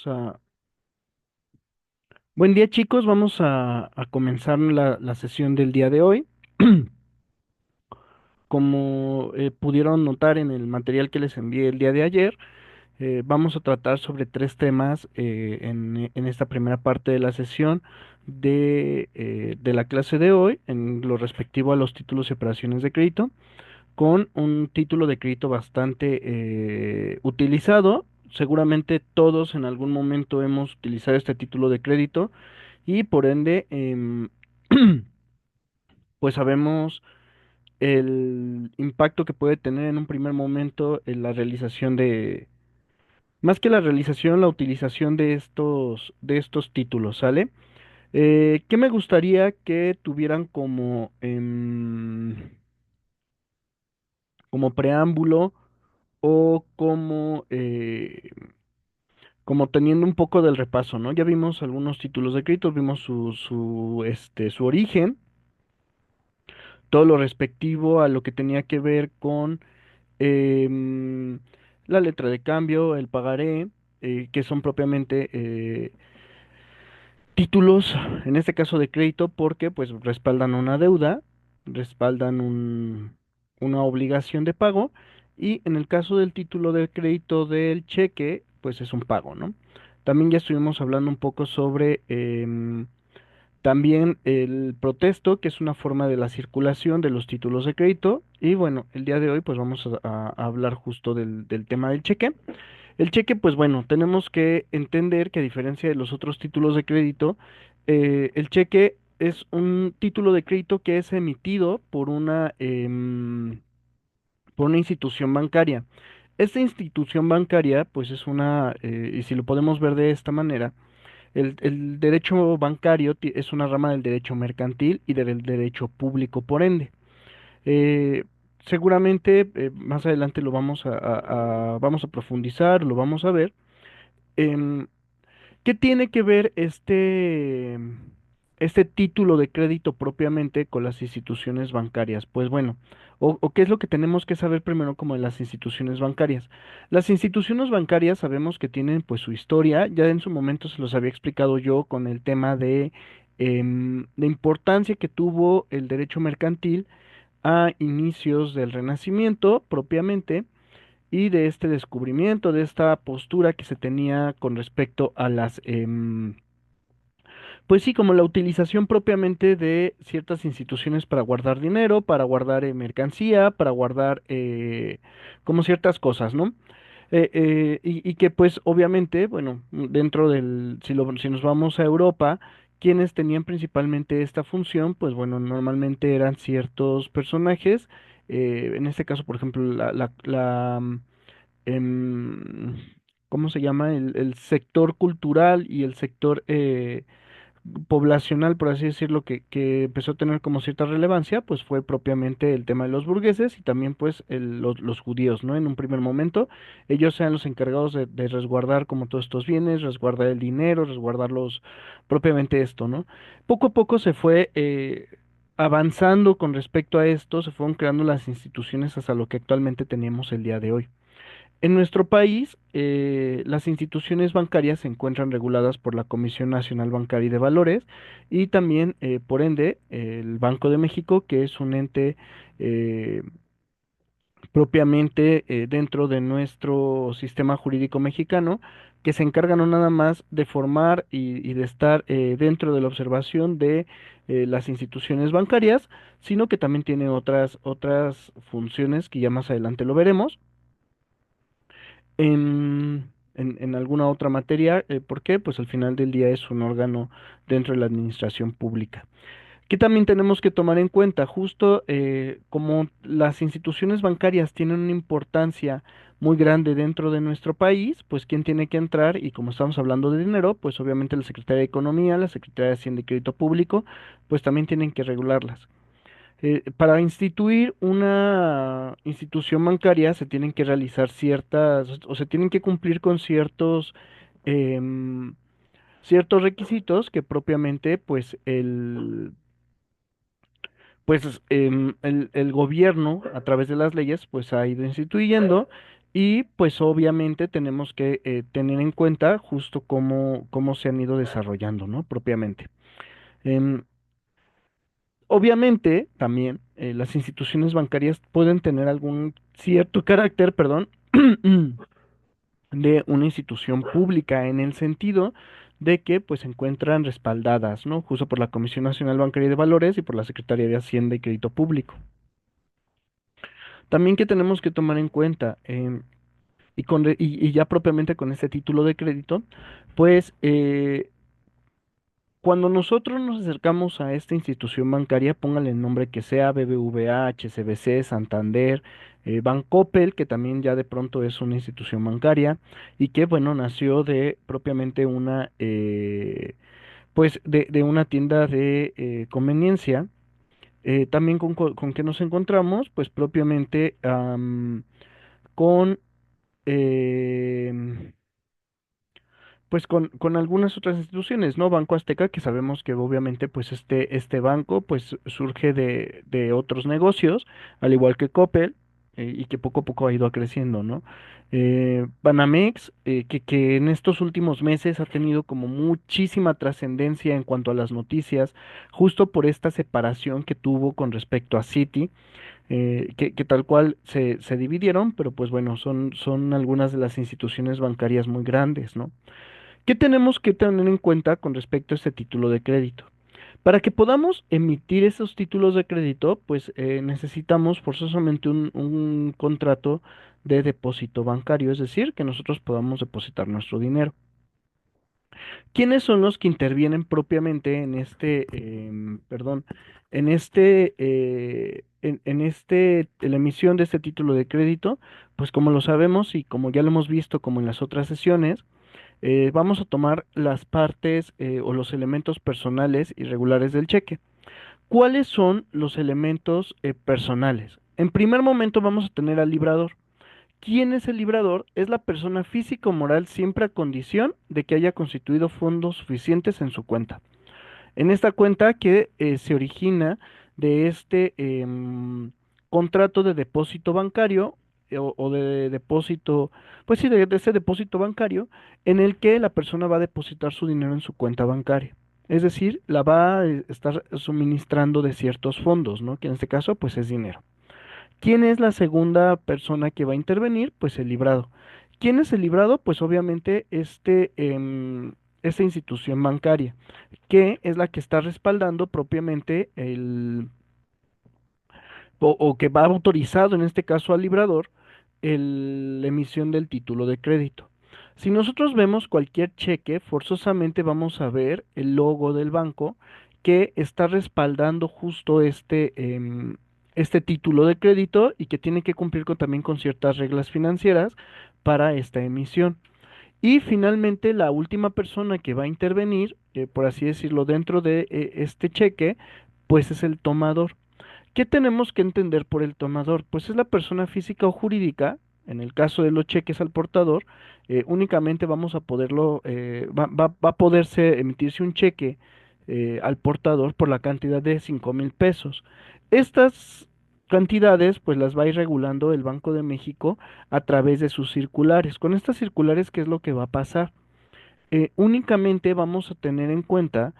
vamos a... Buen día chicos, vamos a comenzar la sesión del día de hoy. Como pudieron notar en el material que les envié el día de ayer, vamos a tratar sobre tres temas en esta primera parte de la sesión de la clase de hoy, en lo respectivo a los títulos y operaciones de crédito, con un título de crédito bastante utilizado. Seguramente todos en algún momento hemos utilizado este título de crédito y por ende, pues sabemos el impacto que puede tener en un primer momento en la realización más que la realización, la utilización de estos títulos, ¿sale? ¿Qué me gustaría que tuvieran como preámbulo o como teniendo un poco del repaso, ¿no? Ya vimos algunos títulos de crédito, vimos su origen, todo lo respectivo a lo que tenía que ver con em, la letra de cambio, el pagaré, que son propiamente títulos, en este caso de crédito, porque pues respaldan una deuda, respaldan una obligación de pago, y en el caso del título de crédito del cheque, pues es un pago, ¿no? También ya estuvimos hablando un poco sobre también el protesto, que es una forma de la circulación de los títulos de crédito. Y bueno, el día de hoy pues vamos a hablar justo del tema del cheque. El cheque, pues bueno, tenemos que entender que a diferencia de los otros títulos de crédito, el cheque es un título de crédito que es emitido por una institución bancaria. Esta institución bancaria, pues es y si lo podemos ver de esta manera, el derecho bancario es una rama del derecho mercantil y del derecho público, por ende. Eh, Seguramente más adelante lo vamos a profundizar, lo vamos a ver. Em, ¿Qué tiene que ver este título de crédito propiamente con las instituciones bancarias? Pues bueno, o qué es lo que tenemos que saber primero como de las instituciones bancarias. Las instituciones bancarias sabemos que tienen pues su historia, ya en su momento se los había explicado yo con el tema de la importancia que tuvo el derecho mercantil a inicios del Renacimiento propiamente y de este descubrimiento, de esta postura que se tenía con respecto a pues sí, como la utilización propiamente de ciertas instituciones para guardar dinero, para guardar mercancía, para guardar como ciertas cosas, ¿no? Y que pues obviamente, bueno, si nos vamos a Europa, quienes tenían principalmente esta función, pues bueno, normalmente eran ciertos personajes, en este caso, por ejemplo, em, ¿cómo se llama? El sector cultural y el sector poblacional, por así decirlo, que empezó a tener como cierta relevancia, pues fue propiamente el tema de los burgueses y también pues los judíos, ¿no? En un primer momento, ellos eran los encargados de resguardar como todos estos bienes, resguardar el dinero, resguardarlos propiamente esto, ¿no? Poco a poco se fue avanzando con respecto a esto, se fueron creando las instituciones hasta lo que actualmente tenemos el día de hoy. En nuestro país, las instituciones bancarias se encuentran reguladas por la Comisión Nacional Bancaria y de Valores y también, por ende, el Banco de México, que es un ente eh, propiamente dentro de nuestro sistema jurídico mexicano, que se encarga no nada más de formar y de estar dentro de la observación de las instituciones bancarias, sino que también tiene otras funciones que ya más adelante lo veremos en alguna otra materia. ¿Por qué? Pues al final del día es un órgano dentro de la administración pública. Que también tenemos que tomar en cuenta, justo como las instituciones bancarias tienen una importancia muy grande dentro de nuestro país, pues quién tiene que entrar y como estamos hablando de dinero, pues obviamente la Secretaría de Economía, la Secretaría de Hacienda y Crédito Público, pues también tienen que regularlas. Para instituir una institución bancaria se tienen que realizar ciertas, o se tienen que cumplir con em, ciertos requisitos que propiamente pues el gobierno a través de las leyes pues ha ido instituyendo Y pues obviamente tenemos que tener en cuenta justo cómo se han ido desarrollando, ¿no? Propiamente. Em, Obviamente también las instituciones bancarias pueden tener algún cierto carácter, perdón, de una institución pública en el sentido de que pues se encuentran respaldadas, ¿no? Justo por la Comisión Nacional Bancaria y de Valores y por la Secretaría de Hacienda y Crédito Público. También que tenemos que tomar en cuenta, y ya propiamente con este título de crédito, pues cuando nosotros nos acercamos a esta institución bancaria, póngale el nombre que sea, BBVA, HSBC, Santander, Bancoppel, que también ya de pronto es una institución bancaria y que, bueno, nació de propiamente una, pues, de una tienda de conveniencia. También con que nos encontramos, pues, propiamente con em, pues con algunas otras instituciones, ¿no? Banco Azteca, que sabemos que obviamente pues este banco pues surge de otros negocios, al igual que Coppel, y que poco a poco ha ido creciendo, ¿no? Banamex, que en estos últimos meses ha tenido como muchísima trascendencia en cuanto a las noticias, justo por esta separación que tuvo con respecto a Citi, que tal cual se dividieron, pero pues bueno, son algunas de las instituciones bancarias muy grandes, ¿no? ¿Qué tenemos que tener en cuenta con respecto a este título de crédito? Para que podamos emitir esos títulos de crédito, pues necesitamos forzosamente un contrato de depósito bancario, es decir, que nosotros podamos depositar nuestro dinero. ¿Quiénes son los que intervienen propiamente en perdón, en la emisión de este título de crédito? Pues como lo sabemos y como ya lo hemos visto como en las otras sesiones, vamos a tomar las partes o los elementos personales y regulares del cheque. ¿Cuáles son los elementos personales? En primer momento vamos a tener al librador. ¿Quién es el librador? Es la persona física o moral siempre a condición de que haya constituido fondos suficientes en su cuenta. En esta cuenta que se origina de contrato de depósito bancario o de depósito, pues sí, de ese depósito bancario en el que la persona va a depositar su dinero en su cuenta bancaria. Es decir, la va a estar suministrando de ciertos fondos, ¿no? Que en este caso, pues es dinero. ¿Quién es la segunda persona que va a intervenir? Pues el librado. ¿Quién es el librado? Pues obviamente esta institución bancaria, que es la que está respaldando propiamente o que va autorizado en este caso al librador la emisión del título de crédito. Si nosotros vemos cualquier cheque, forzosamente vamos a ver el logo del banco que está respaldando justo este título de crédito y que tiene que cumplir también con ciertas reglas financieras para esta emisión. Y finalmente, la última persona que va a intervenir, por así decirlo, dentro de este cheque, pues es el tomador. ¿Qué tenemos que entender por el tomador? Pues es la persona física o jurídica, en el caso de los cheques al portador, únicamente vamos a va a poderse emitirse un cheque al portador por la cantidad de 5,000 pesos. Estas cantidades, pues las va a ir regulando el Banco de México a través de sus circulares. Con estas circulares, ¿qué es lo que va a pasar? Únicamente vamos a tener en cuenta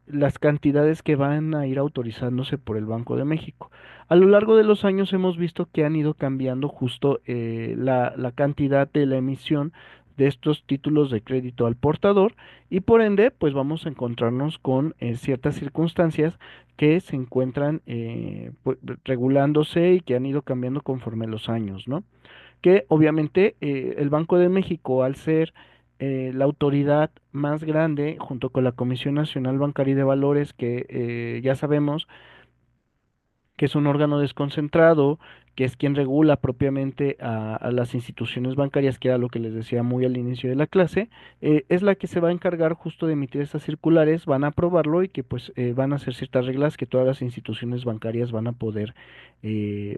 las cantidades que van a ir autorizándose por el Banco de México. A lo largo de los años hemos visto que han ido cambiando justo la cantidad de la emisión de estos títulos de crédito al portador y por ende pues vamos a encontrarnos con ciertas circunstancias que se encuentran regulándose y que han ido cambiando conforme los años, ¿no? Que obviamente el Banco de México, al ser la autoridad más grande, junto con la Comisión Nacional Bancaria y de Valores, que ya sabemos que es un órgano desconcentrado, que es quien regula propiamente a las instituciones bancarias, que era lo que les decía muy al inicio de la clase, es la que se va a encargar justo de emitir estas circulares, van a aprobarlo y que pues van a hacer ciertas reglas que todas las instituciones bancarias van a poder,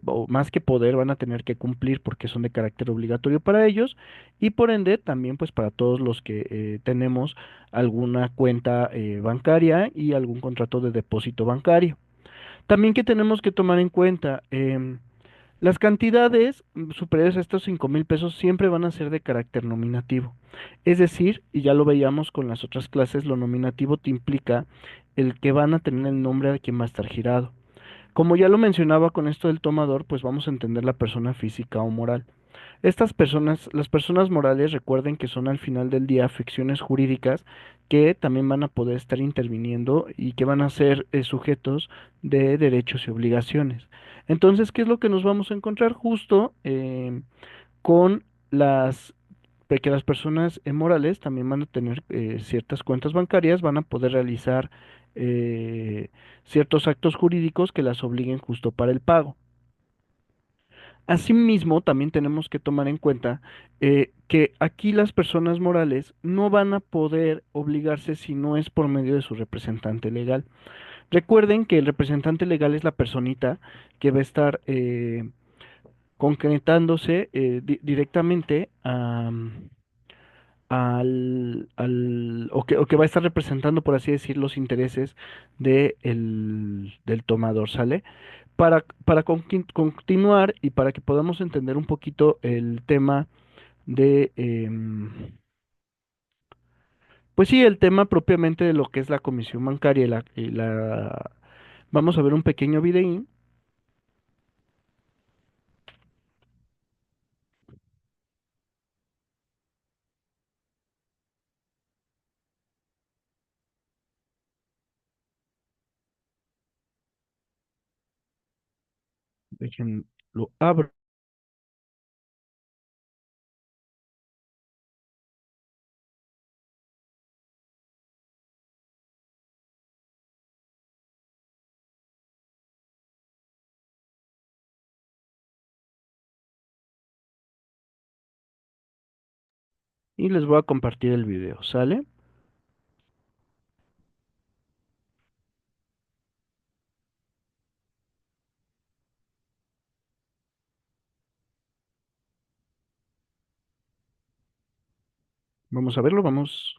o más que poder, van a tener que cumplir porque son de carácter obligatorio para ellos y por ende también pues para todos los que tenemos alguna cuenta bancaria y algún contrato de depósito bancario. También que tenemos que tomar en cuenta, Las cantidades superiores a estos 5,000 pesos siempre van a ser de carácter nominativo. Es decir, y ya lo veíamos con las otras clases, lo nominativo te implica el que van a tener el nombre de quien va a estar girado. Como ya lo mencionaba con esto del tomador, pues vamos a entender la persona física o moral. Estas personas, las personas morales, recuerden que son al final del día ficciones jurídicas que también van a poder estar interviniendo y que van a ser sujetos de derechos y obligaciones. Entonces, ¿qué es lo que nos vamos a encontrar justo con las que las personas morales también van a tener ciertas cuentas bancarias, van a poder realizar eh, ciertos actos jurídicos que las obliguen justo para el pago? Asimismo, también tenemos que tomar en cuenta que aquí las personas morales no van a poder obligarse si no es por medio de su representante legal. Recuerden que el representante legal es la personita que va a estar concretándose directamente o que va a estar representando, por así decir, los intereses del tomador, ¿sale? Para continuar y para que podamos entender un poquito el tema de, pues sí, el tema propiamente de lo que es la comisión bancaria vamos a ver un pequeño videín. Déjenlo abro. Y les voy a compartir el video, ¿sale? Vamos a verlo, vamos.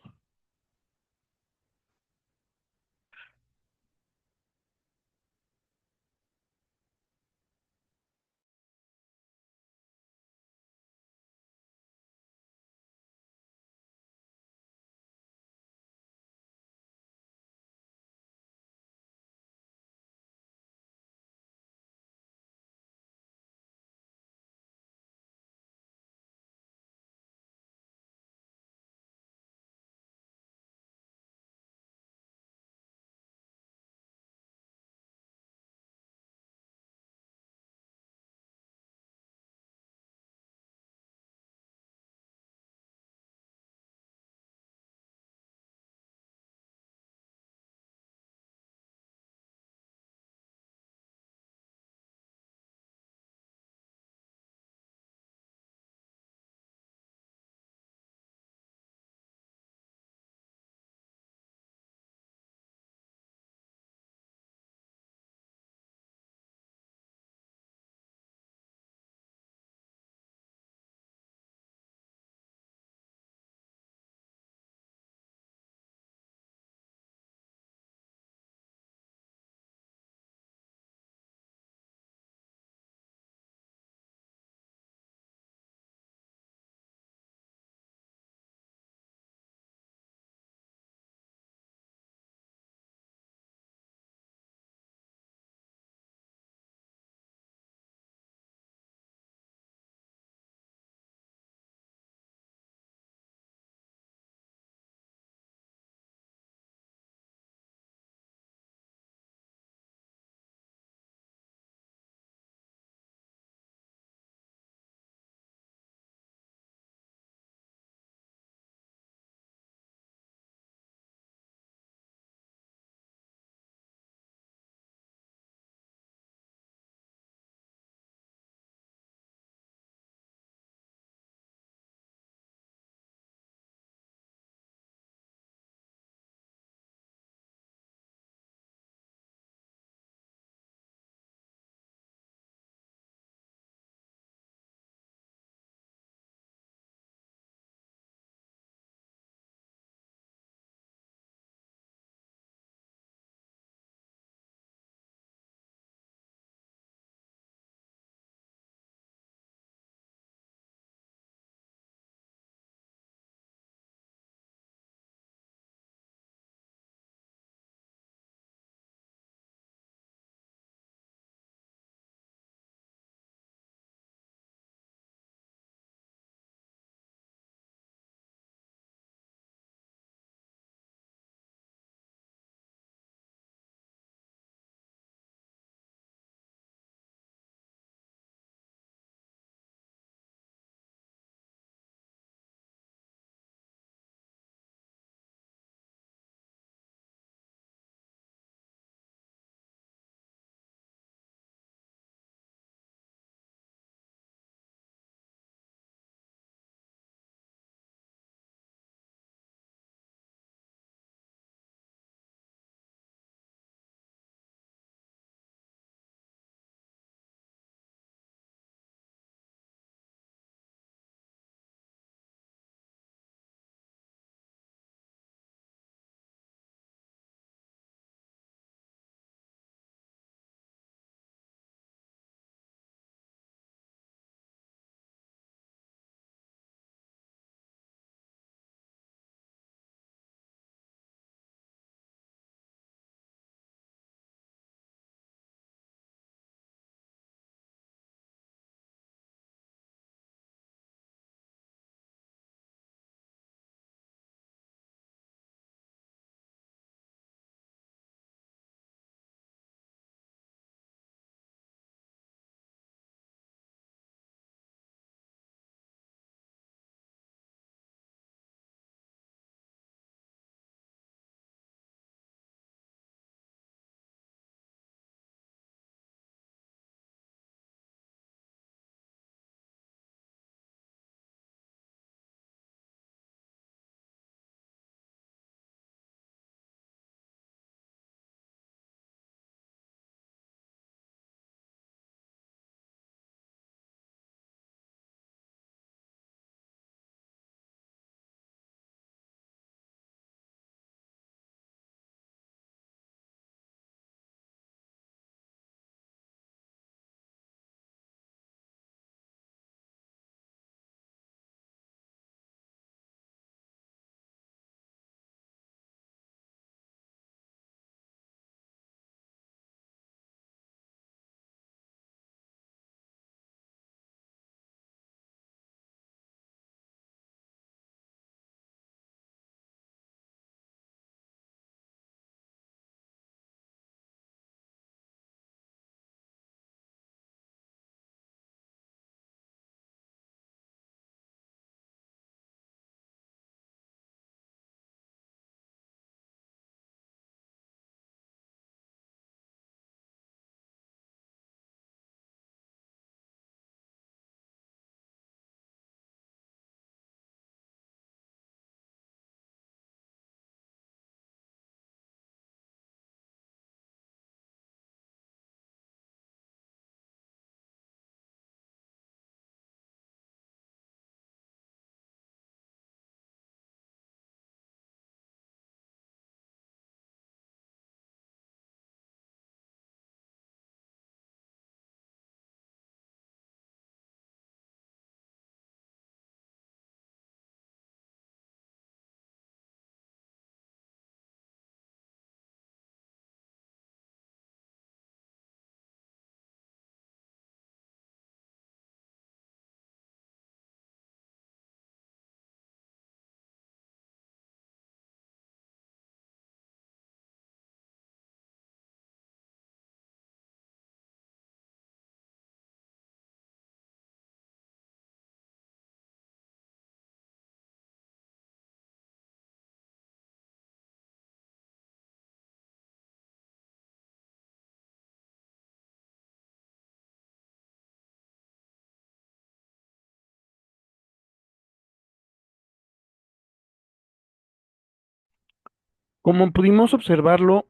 Como pudimos observarlo,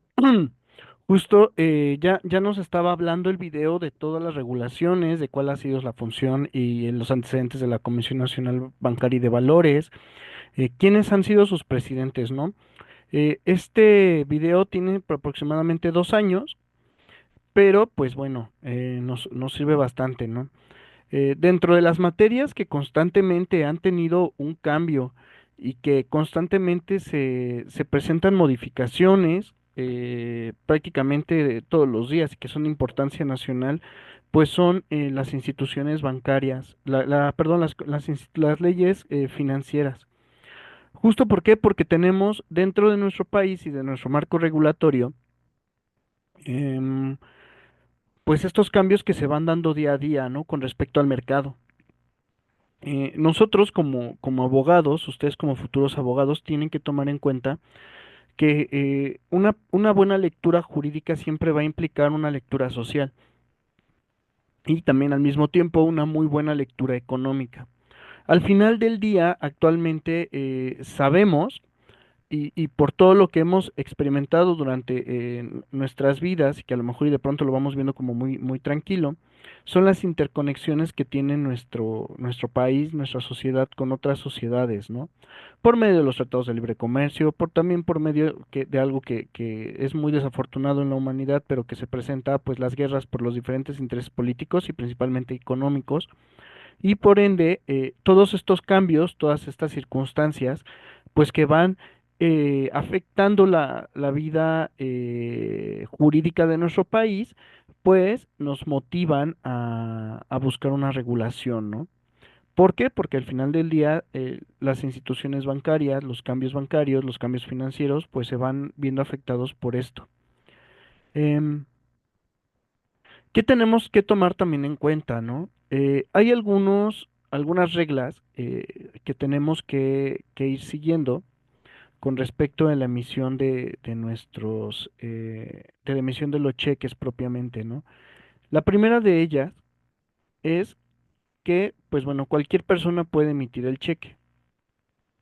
justo ya nos estaba hablando el video de todas las regulaciones, de cuál ha sido la función y los antecedentes de la Comisión Nacional Bancaria y de Valores, quiénes han sido sus presidentes, ¿no? Este video tiene aproximadamente 2 años, pero pues bueno, nos sirve bastante, ¿no? Dentro de las materias que constantemente han tenido un cambio y que constantemente se presentan modificaciones prácticamente todos los días y que son de importancia nacional, pues son las instituciones bancarias, perdón, las leyes financieras. ¿Justo por qué? Porque tenemos dentro de nuestro país y de nuestro marco regulatorio, em, pues estos cambios que se van dando día a día, ¿no? Con respecto al mercado. Nosotros como abogados, ustedes como futuros abogados, tienen que tomar en cuenta que una buena lectura jurídica siempre va a implicar una lectura social y también al mismo tiempo una muy buena lectura económica. Al final del día, actualmente sabemos y por todo lo que hemos experimentado durante nuestras vidas y que a lo mejor y de pronto lo vamos viendo como muy tranquilo, son las interconexiones que tiene nuestro país, nuestra sociedad con otras sociedades, ¿no? Por medio de los tratados de libre comercio, también por medio de algo que es muy desafortunado en la humanidad, pero que se presenta, pues las guerras por los diferentes intereses políticos y principalmente económicos y por ende, todos estos cambios, todas estas circunstancias, pues que van afectando la vida jurídica de nuestro país, pues nos motivan a buscar una regulación, ¿no? ¿Por qué? Porque al final del día las instituciones bancarias, los cambios bancarios, los cambios financieros, pues se van viendo afectados por esto. Em, ¿Qué tenemos que tomar también en cuenta, no? Hay algunas reglas que tenemos que ir siguiendo con respecto a la emisión de la emisión de los cheques propiamente, ¿no? La primera de ellas es que, pues bueno, cualquier persona puede emitir el cheque.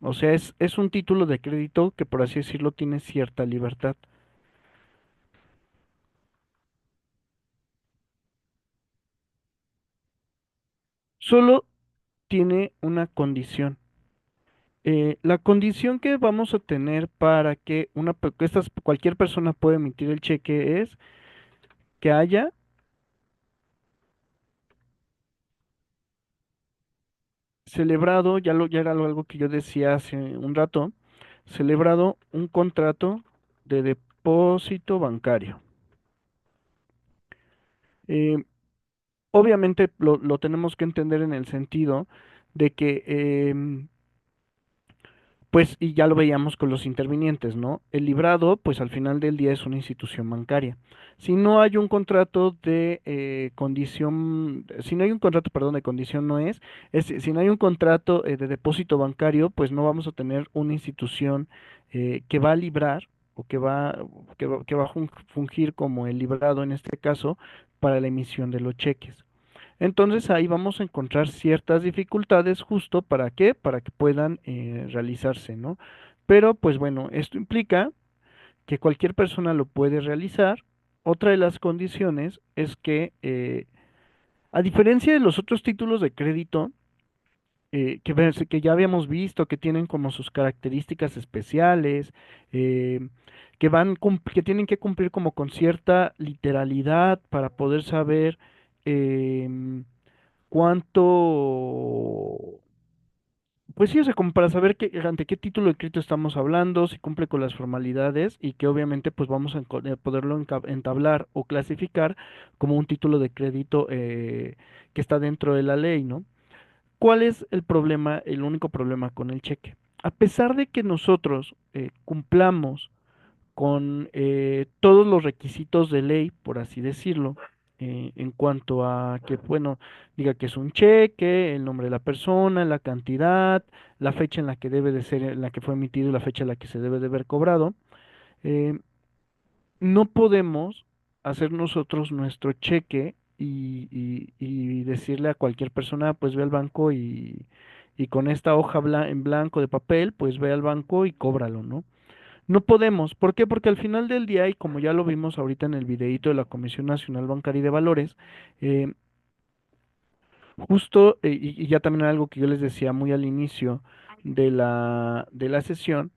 O sea, es un título de crédito que, por así decirlo, tiene cierta libertad. Solo tiene una condición. La condición que vamos a tener para que cualquier persona pueda emitir el cheque es que haya celebrado, ya era algo que yo decía hace un rato, celebrado un contrato de depósito bancario. Eh, Obviamente lo tenemos que entender en el sentido de que pues, y ya lo veíamos con los intervinientes, ¿no? El librado, pues al final del día es una institución bancaria. Si no hay un contrato de condición, si no hay un contrato, perdón, de condición no si no hay un contrato de depósito bancario, pues no vamos a tener una institución que va a librar o que va a fungir como el librado en este caso para la emisión de los cheques. Entonces ahí vamos a encontrar ciertas dificultades justo para qué, para que puedan realizarse, ¿no? Pero pues bueno, esto implica que cualquier persona lo puede realizar. Otra de las condiciones es que, a diferencia de los otros títulos de crédito, que ya habíamos visto que tienen como sus características especiales, eh, que tienen que cumplir como con cierta literalidad para poder saber em, cuánto, pues sí, o sea, como para saber ante qué título de crédito estamos hablando, si cumple con las formalidades y que obviamente pues vamos a poderlo entablar o clasificar como un título de crédito que está dentro de la ley, ¿no? ¿Cuál es el problema, el único problema con el cheque? A pesar de que nosotros cumplamos con todos los requisitos de ley, por así decirlo, en cuanto a que, bueno, diga que es un cheque, el nombre de la persona, la cantidad, la fecha en la que debe de ser, en la que fue emitido y la fecha en la que se debe de haber cobrado, eh, no podemos hacer nosotros nuestro cheque y decirle a cualquier persona, pues ve al banco y con esta hoja en blanco de papel, pues ve al banco y cóbralo, ¿no? No podemos. ¿Por qué? Porque al final del día, y como ya lo vimos ahorita en el videíto de la Comisión Nacional Bancaria y de Valores, eh, justo, y ya también era algo que yo les decía muy al inicio de la sesión,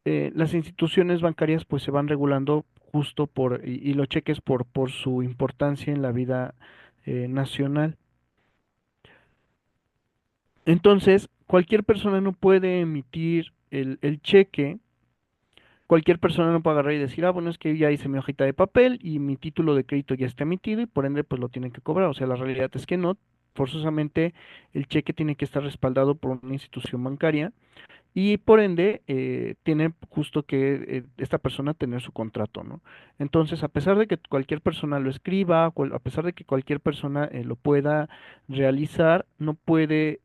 las instituciones bancarias pues se van regulando justo y los cheques por su importancia en la vida nacional. Entonces, cualquier persona no puede emitir el cheque. Cualquier persona no puede agarrar y decir, ah, bueno, es que ya hice mi hojita de papel y mi título de crédito ya está emitido y por ende pues lo tienen que cobrar. O sea, la realidad es que no. Forzosamente el cheque tiene que estar respaldado por una institución bancaria y por ende tiene justo que esta persona tener su contrato, ¿no? Entonces, a pesar de que cualquier persona lo escriba, a pesar de que cualquier persona lo pueda realizar, no puede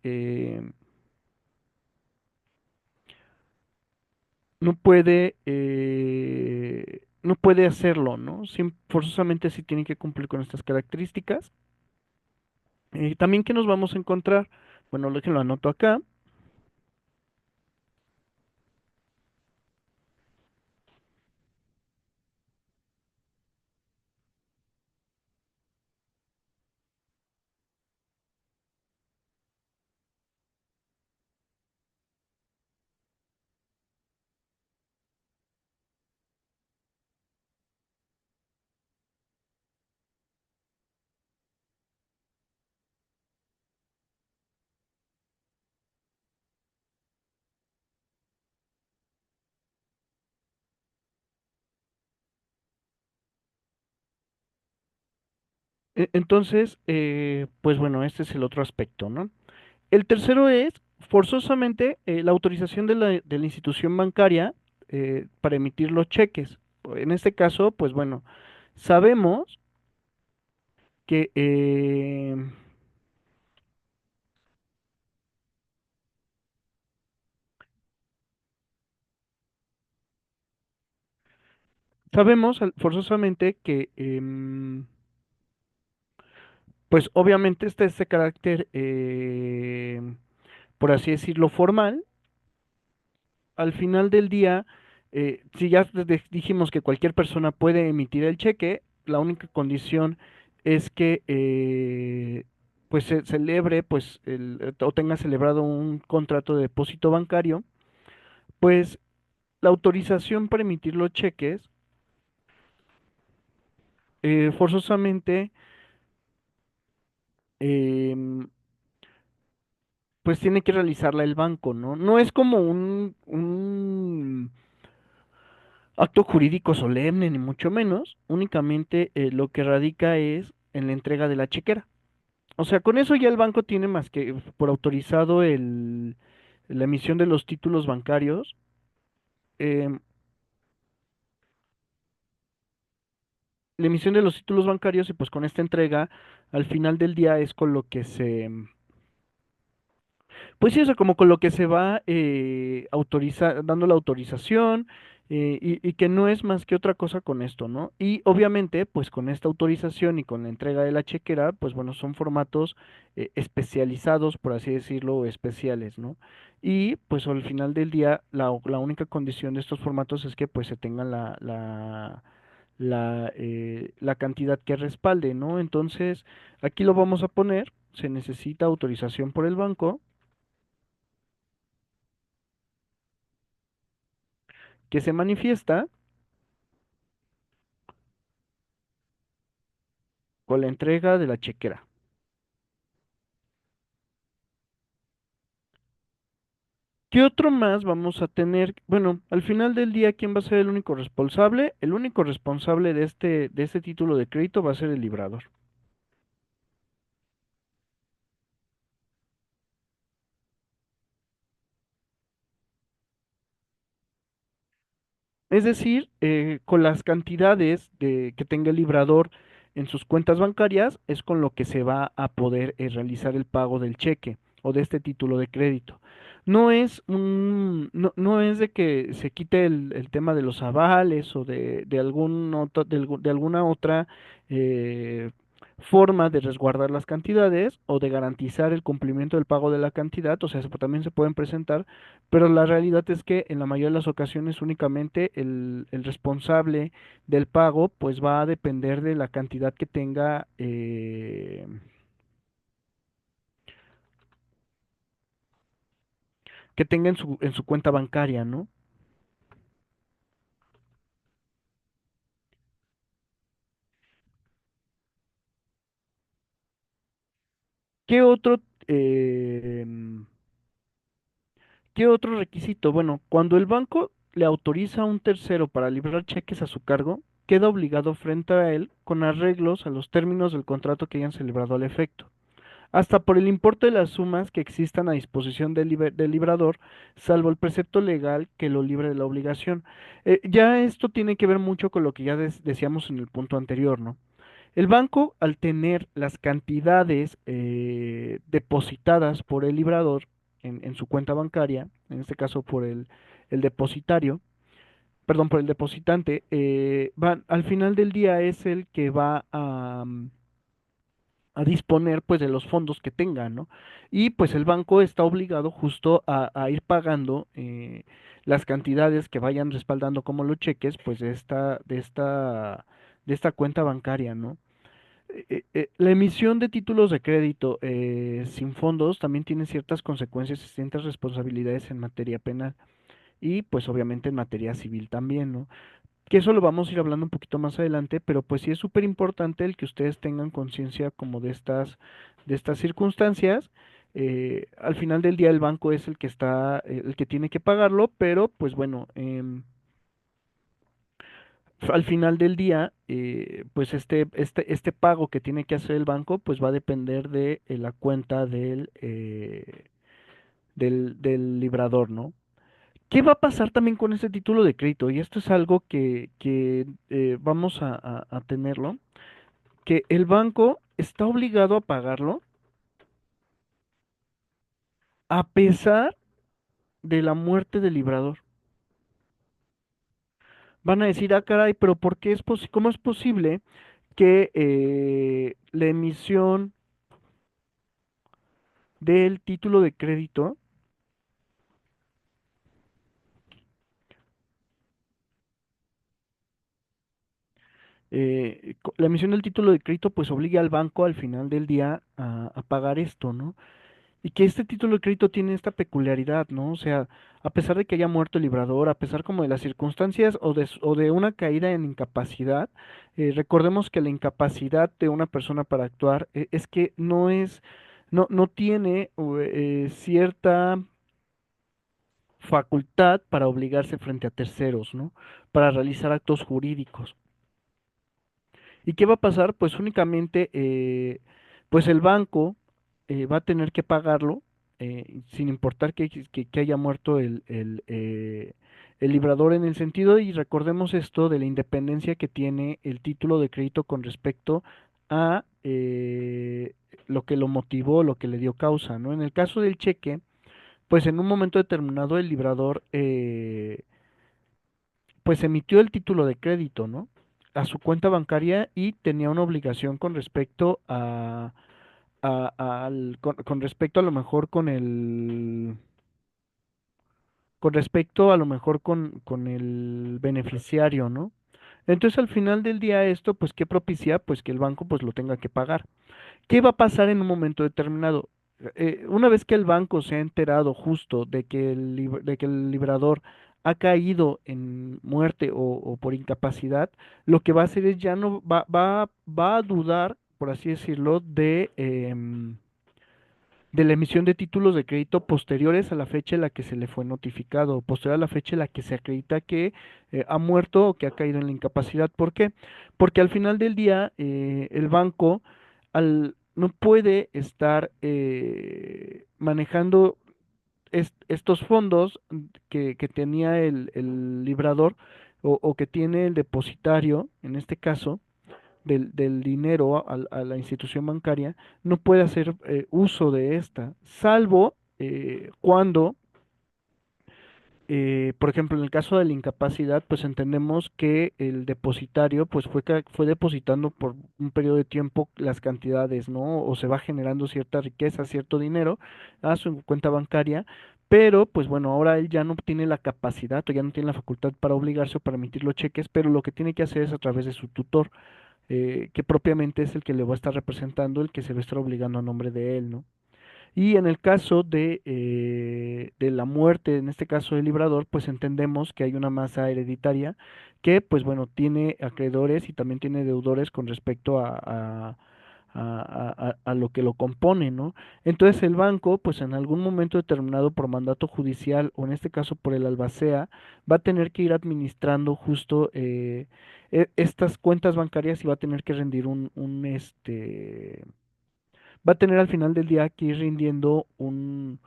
hacerlo, ¿no? Forzosamente sí tiene que cumplir con estas características. También, ¿qué nos vamos a encontrar? Bueno, lo que lo anoto acá. Entonces, pues bueno, este es el otro aspecto, ¿no? El tercero es, forzosamente, la autorización de la institución bancaria para emitir los cheques. En este caso, pues bueno, sabemos que, sabemos forzosamente que, pues obviamente está este carácter, por así decirlo, formal. Al final del día, si ya dijimos que cualquier persona puede emitir el cheque, la única condición es que pues se celebre pues o tenga celebrado un contrato de depósito bancario, pues la autorización para emitir los cheques forzosamente em, pues tiene que realizarla el banco, ¿no? No es como un acto jurídico solemne, ni mucho menos, únicamente lo que radica es en la entrega de la chequera. O sea, con eso ya el banco tiene más que por autorizado la emisión de los títulos bancarios. em, la emisión de los títulos bancarios y pues con esta entrega, al final del día es con lo que pues sí, eso como con lo que se va dando la autorización y que no es más que otra cosa con esto, ¿no? Y obviamente, pues con esta autorización y con la entrega de la chequera, pues bueno, son formatos especializados, por así decirlo, o especiales, ¿no? Y pues al final del día, la única condición de estos formatos es que pues se tenga la cantidad que respalde, ¿no? Entonces, aquí lo vamos a poner, se necesita autorización por el banco que se manifiesta con la entrega de la chequera. ¿Qué otro más vamos a tener? Bueno, al final del día, ¿quién va a ser el único responsable? El único responsable de este título de crédito va a ser el librador. Es decir, con las cantidades que tenga el librador en sus cuentas bancarias, es con lo que se va a poder realizar el pago del cheque o de este título de crédito. No es de que se quite el tema de los avales o de alguna otra forma de resguardar las cantidades o de garantizar el cumplimiento del pago de la cantidad, o sea, también se pueden presentar, pero la realidad es que en la mayoría de las ocasiones únicamente el responsable del pago pues va a depender de la cantidad que tenga en su cuenta bancaria, ¿no? ¿Qué otro, eh, ¿qué otro requisito? Bueno, cuando el banco le autoriza a un tercero para librar cheques a su cargo, queda obligado frente a él con arreglos a los términos del contrato que hayan celebrado al efecto, hasta por el importe de las sumas que existan a disposición del librador, salvo el precepto legal que lo libre de la obligación. Ya esto tiene que ver mucho con lo que ya decíamos en el punto anterior, ¿no? El banco, al tener las cantidades depositadas por el librador en su cuenta bancaria, en este caso por el depositario, perdón, por el depositante, al final del día es el que va a disponer pues de los fondos que tenga, ¿no? Y pues el banco está obligado justo a ir pagando las cantidades que vayan respaldando como los cheques, pues de esta cuenta bancaria, ¿no? La emisión de títulos de crédito sin fondos también tiene ciertas consecuencias y ciertas responsabilidades en materia penal y pues obviamente en materia civil también, ¿no? Que eso lo vamos a ir hablando un poquito más adelante, pero pues sí es súper importante el que ustedes tengan conciencia como de estas circunstancias. Al final del día el banco es el que está, el que tiene que pagarlo, pero pues bueno, al final del día, pues este pago que tiene que hacer el banco, pues va a depender de la cuenta del librador, ¿no? ¿Qué va a pasar también con ese título de crédito? Y esto es algo que vamos a tenerlo, que el banco está obligado a pagarlo a pesar de la muerte del librador. Van a decir, ah, caray, pero ¿por qué cómo es posible que la emisión del título de crédito, la emisión del título de crédito pues obliga al banco al final del día a pagar esto, ¿no? Y que este título de crédito tiene esta peculiaridad, ¿no? O sea, a pesar de que haya muerto el librador, a pesar como de las circunstancias o de una caída en incapacidad, recordemos que la incapacidad de una persona para actuar es que no tiene cierta facultad para obligarse frente a terceros, ¿no? Para realizar actos jurídicos. ¿Y qué va a pasar? Pues únicamente, pues el banco va a tener que pagarlo, sin importar que haya muerto el librador en el sentido, y recordemos esto de la independencia que tiene el título de crédito con respecto a lo que lo motivó, lo que le dio causa, ¿no? En el caso del cheque, pues en un momento determinado el librador pues emitió el título de crédito, ¿no? A su cuenta bancaria y tenía una obligación con respecto con respecto a lo mejor con respecto a lo mejor con el beneficiario, ¿no? Entonces al final del día esto, pues, ¿qué propicia? Pues que el banco pues lo tenga que pagar. ¿Qué va a pasar en un momento determinado? Una vez que el banco se ha enterado justo de que de que el librador ha caído en muerte o por incapacidad, lo que va a hacer es ya no va a dudar, por así decirlo, de la emisión de títulos de crédito posteriores a la fecha en la que se le fue notificado, posterior a la fecha en la que se acredita que ha muerto o que ha caído en la incapacidad. ¿Por qué? Porque al final del día el banco no puede estar manejando estos fondos que tenía el librador o que tiene el depositario, en este caso, del dinero a la institución bancaria, no puede hacer uso de esta, salvo cuando Por ejemplo, en el caso de la incapacidad, pues entendemos que el depositario pues fue depositando por un periodo de tiempo las cantidades, ¿no? O se va generando cierta riqueza, cierto dinero a su cuenta bancaria, pero pues bueno, ahora él ya no tiene la capacidad o ya no tiene la facultad para obligarse o para emitir los cheques, pero lo que tiene que hacer es a través de su tutor, que propiamente es el que le va a estar representando, el que se va a estar obligando a nombre de él, ¿no? Y en el caso de la muerte, en este caso del librador, pues entendemos que hay una masa hereditaria que, pues bueno, tiene acreedores y también tiene deudores con respecto a lo que lo compone, ¿no? Entonces el banco, pues en algún momento determinado por mandato judicial o en este caso por el albacea, va a tener que ir administrando justo estas cuentas bancarias y va a tener que rendir va a tener al final del día que ir rindiendo un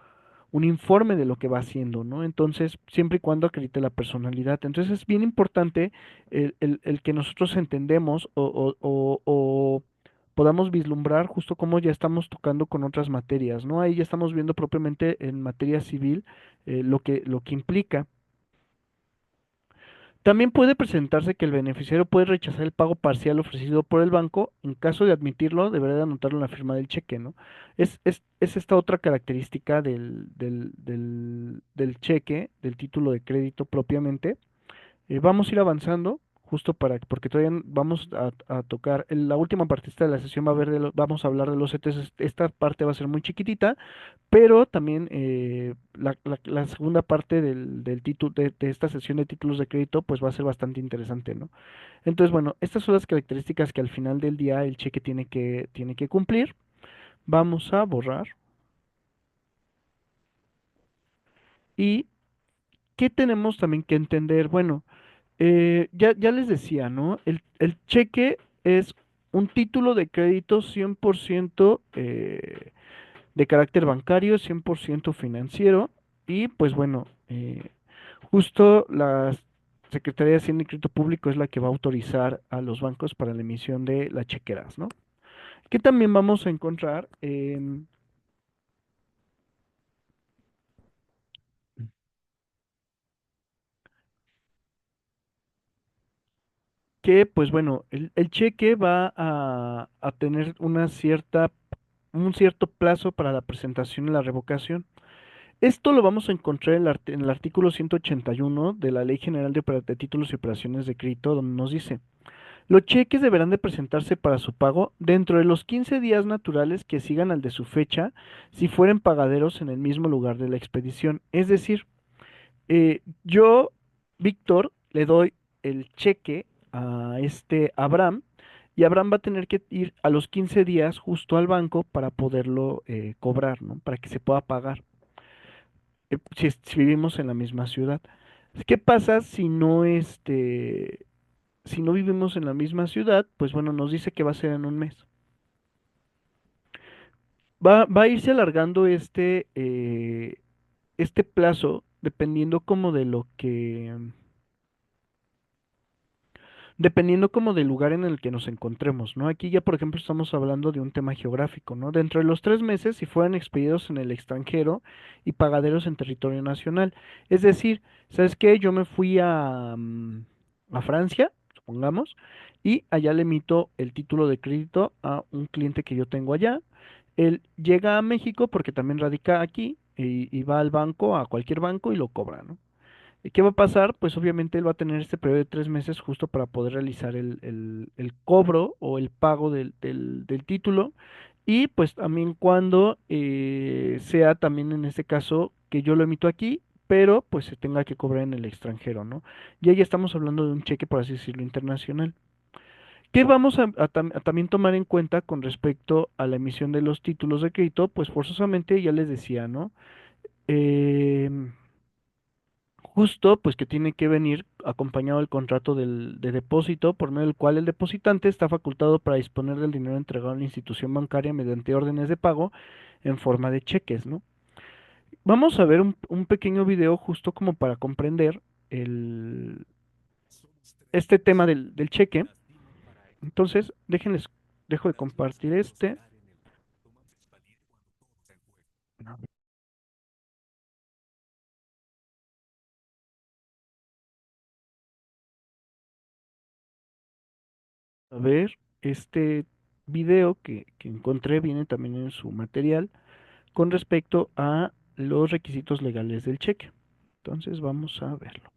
informe de lo que va haciendo, ¿no? Entonces, siempre y cuando acredite la personalidad. Entonces, es bien importante el que nosotros entendemos o podamos vislumbrar justo cómo ya estamos tocando con otras materias, ¿no? Ahí ya estamos viendo propiamente en materia civil lo que implica. También puede presentarse que el beneficiario puede rechazar el pago parcial ofrecido por el banco. En caso de admitirlo, deberá de anotarlo en la firma del cheque, ¿no? Es esta otra característica del cheque, del título de crédito propiamente. Vamos a ir avanzando, justo porque todavía vamos a tocar, en la última partita de la sesión va a ver vamos a hablar de los CETES. Esta parte va a ser muy chiquitita, pero también la segunda parte del título de esta sesión de títulos de crédito pues va a ser bastante interesante, ¿no? Entonces, bueno, estas son las características que al final del día el cheque tiene que cumplir. Vamos a borrar. ¿Y qué tenemos también que entender? Bueno, ya les decía, ¿no? El cheque es un título de crédito 100% de carácter bancario, 100% financiero y pues bueno, justo la Secretaría de Hacienda y Crédito Público es la que va a autorizar a los bancos para la emisión de las chequeras, ¿no? Que también vamos a encontrar que, pues bueno, el cheque va a tener un cierto plazo para la presentación y la revocación. Esto lo vamos a encontrar en el artículo 181 de la Ley General de Títulos y Operaciones de Crédito, donde nos dice: los cheques deberán de presentarse para su pago dentro de los 15 días naturales que sigan al de su fecha, si fueren pagaderos en el mismo lugar de la expedición. Es decir, yo, Víctor, le doy el cheque a este Abraham y Abraham va a tener que ir a los 15 días justo al banco para poderlo cobrar, ¿no? Para que se pueda pagar, si vivimos en la misma ciudad. ¿Qué pasa si no vivimos en la misma ciudad? Pues bueno, nos dice que va a ser en un mes. Va a irse alargando este plazo dependiendo como de dependiendo como del lugar en el que nos encontremos, ¿no? Aquí ya, por ejemplo, estamos hablando de un tema geográfico, ¿no? Dentro de los 3 meses, si fueran expedidos en el extranjero y pagaderos en territorio nacional. Es decir, ¿sabes qué? Yo me fui a Francia, supongamos, y allá le emito el título de crédito a un cliente que yo tengo allá. Él llega a México porque también radica aquí y va al banco, a cualquier banco y lo cobra, ¿no? ¿Y qué va a pasar? Pues obviamente él va a tener este periodo de 3 meses justo para poder realizar el cobro o el pago del título y pues también cuando sea también en este caso que yo lo emito aquí, pero pues se tenga que cobrar en el extranjero, ¿no? Y ahí ya estamos hablando de un cheque, por así decirlo, internacional. ¿Qué vamos a también tomar en cuenta con respecto a la emisión de los títulos de crédito? Pues forzosamente ya les decía, ¿no? Em, Justo, pues que tiene que venir acompañado del contrato de depósito, por medio del cual el depositante está facultado para disponer del dinero entregado a la institución bancaria mediante órdenes de pago en forma de cheques, ¿no? Vamos a ver un pequeño video justo como para comprender el, este tema del cheque. Entonces, dejo de compartir este. A ver, este video que encontré viene también en su material con respecto a los requisitos legales del cheque. Entonces vamos a verlo.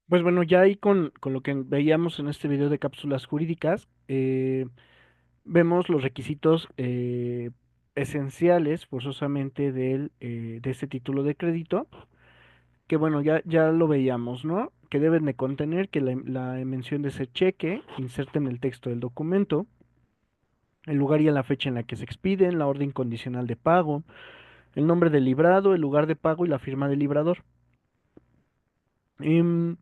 Pues bueno, ya ahí con lo que veíamos en este video de cápsulas jurídicas, vemos los requisitos esenciales forzosamente de este título de crédito, que bueno, ya lo veíamos, ¿no? Que deben de contener que la mención de ese cheque inserta en el texto del documento, el lugar y la fecha en la que se expiden, la orden condicional de pago, el nombre del librado, el lugar de pago y la firma del librador. Em,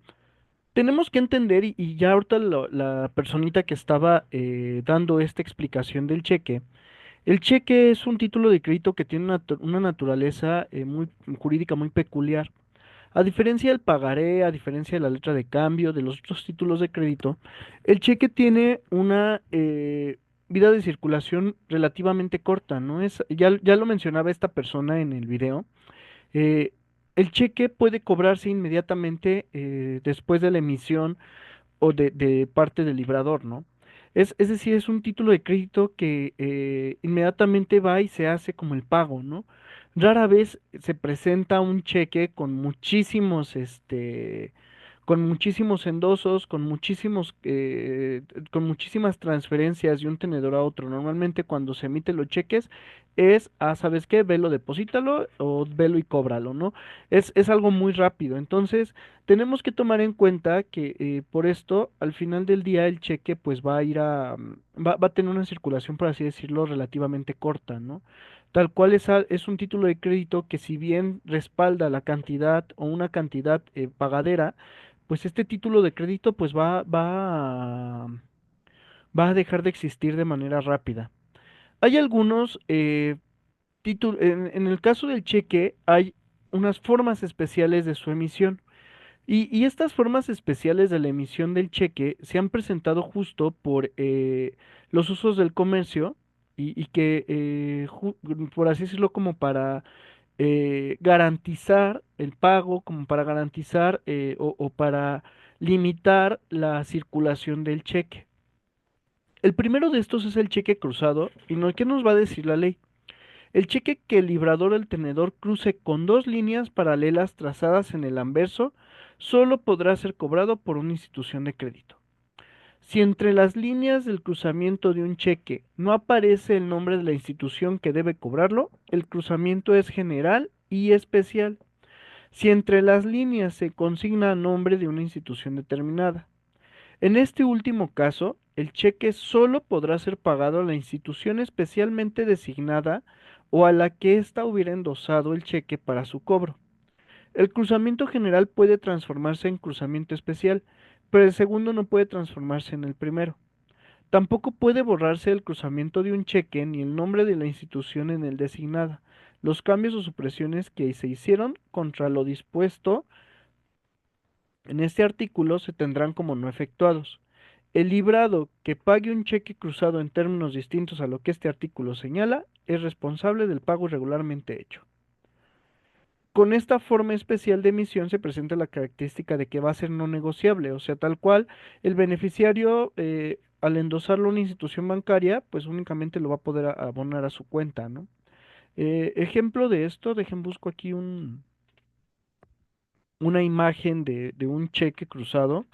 Tenemos que entender, y ya ahorita la personita que estaba dando esta explicación del cheque, el cheque es un título de crédito que tiene una naturaleza muy jurídica muy peculiar. A diferencia del pagaré, a diferencia de la letra de cambio, de los otros títulos de crédito, el cheque tiene una vida de circulación relativamente corta, ¿no? Ya lo mencionaba esta persona en el video. eh, el cheque puede cobrarse inmediatamente después de la emisión o de parte del librador, ¿no? Es decir, es un título de crédito que inmediatamente va y se hace como el pago, ¿no? Rara vez se presenta un cheque con muchísimos endosos, con muchísimas transferencias de un tenedor a otro. Normalmente cuando se emiten los cheques es, ¿sabes qué? Velo, deposítalo o velo y cóbralo, ¿no? Es algo muy rápido. Entonces, tenemos que tomar en cuenta que por esto, al final del día, el cheque pues va a ir va a tener una circulación, por así decirlo, relativamente corta, ¿no? Tal cual es un título de crédito que si bien respalda la cantidad o una cantidad pagadera, pues este título de crédito pues va a dejar de existir de manera rápida. Hay algunos títulos, en el caso del cheque hay unas formas especiales de su emisión. Y estas formas especiales de la emisión del cheque se han presentado justo por los usos del comercio y que, por así decirlo, como para garantizar el pago, como para garantizar o para limitar la circulación del cheque. El primero de estos es el cheque cruzado. ¿Y no, qué nos va a decir la ley? El cheque que el librador o el tenedor cruce con dos líneas paralelas trazadas en el anverso solo podrá ser cobrado por una institución de crédito. Si entre las líneas del cruzamiento de un cheque no aparece el nombre de la institución que debe cobrarlo, el cruzamiento es general y especial. Si entre las líneas se consigna nombre de una institución determinada. En este último caso, el cheque solo podrá ser pagado a la institución especialmente designada o a la que ésta hubiera endosado el cheque para su cobro. El cruzamiento general puede transformarse en cruzamiento especial, pero el segundo no puede transformarse en el primero. Tampoco puede borrarse el cruzamiento de un cheque ni el nombre de la institución en el designada. Los cambios o supresiones que se hicieron contra lo dispuesto en este artículo se tendrán como no efectuados. El librado que pague un cheque cruzado en términos distintos a lo que este artículo señala es responsable del pago irregularmente hecho. Con esta forma especial de emisión se presenta la característica de que va a ser no negociable, o sea, tal cual el beneficiario al endosarlo a una institución bancaria, pues únicamente lo va a poder abonar a su cuenta, ¿no? Ejemplo de esto, dejen busco aquí una imagen de un cheque cruzado.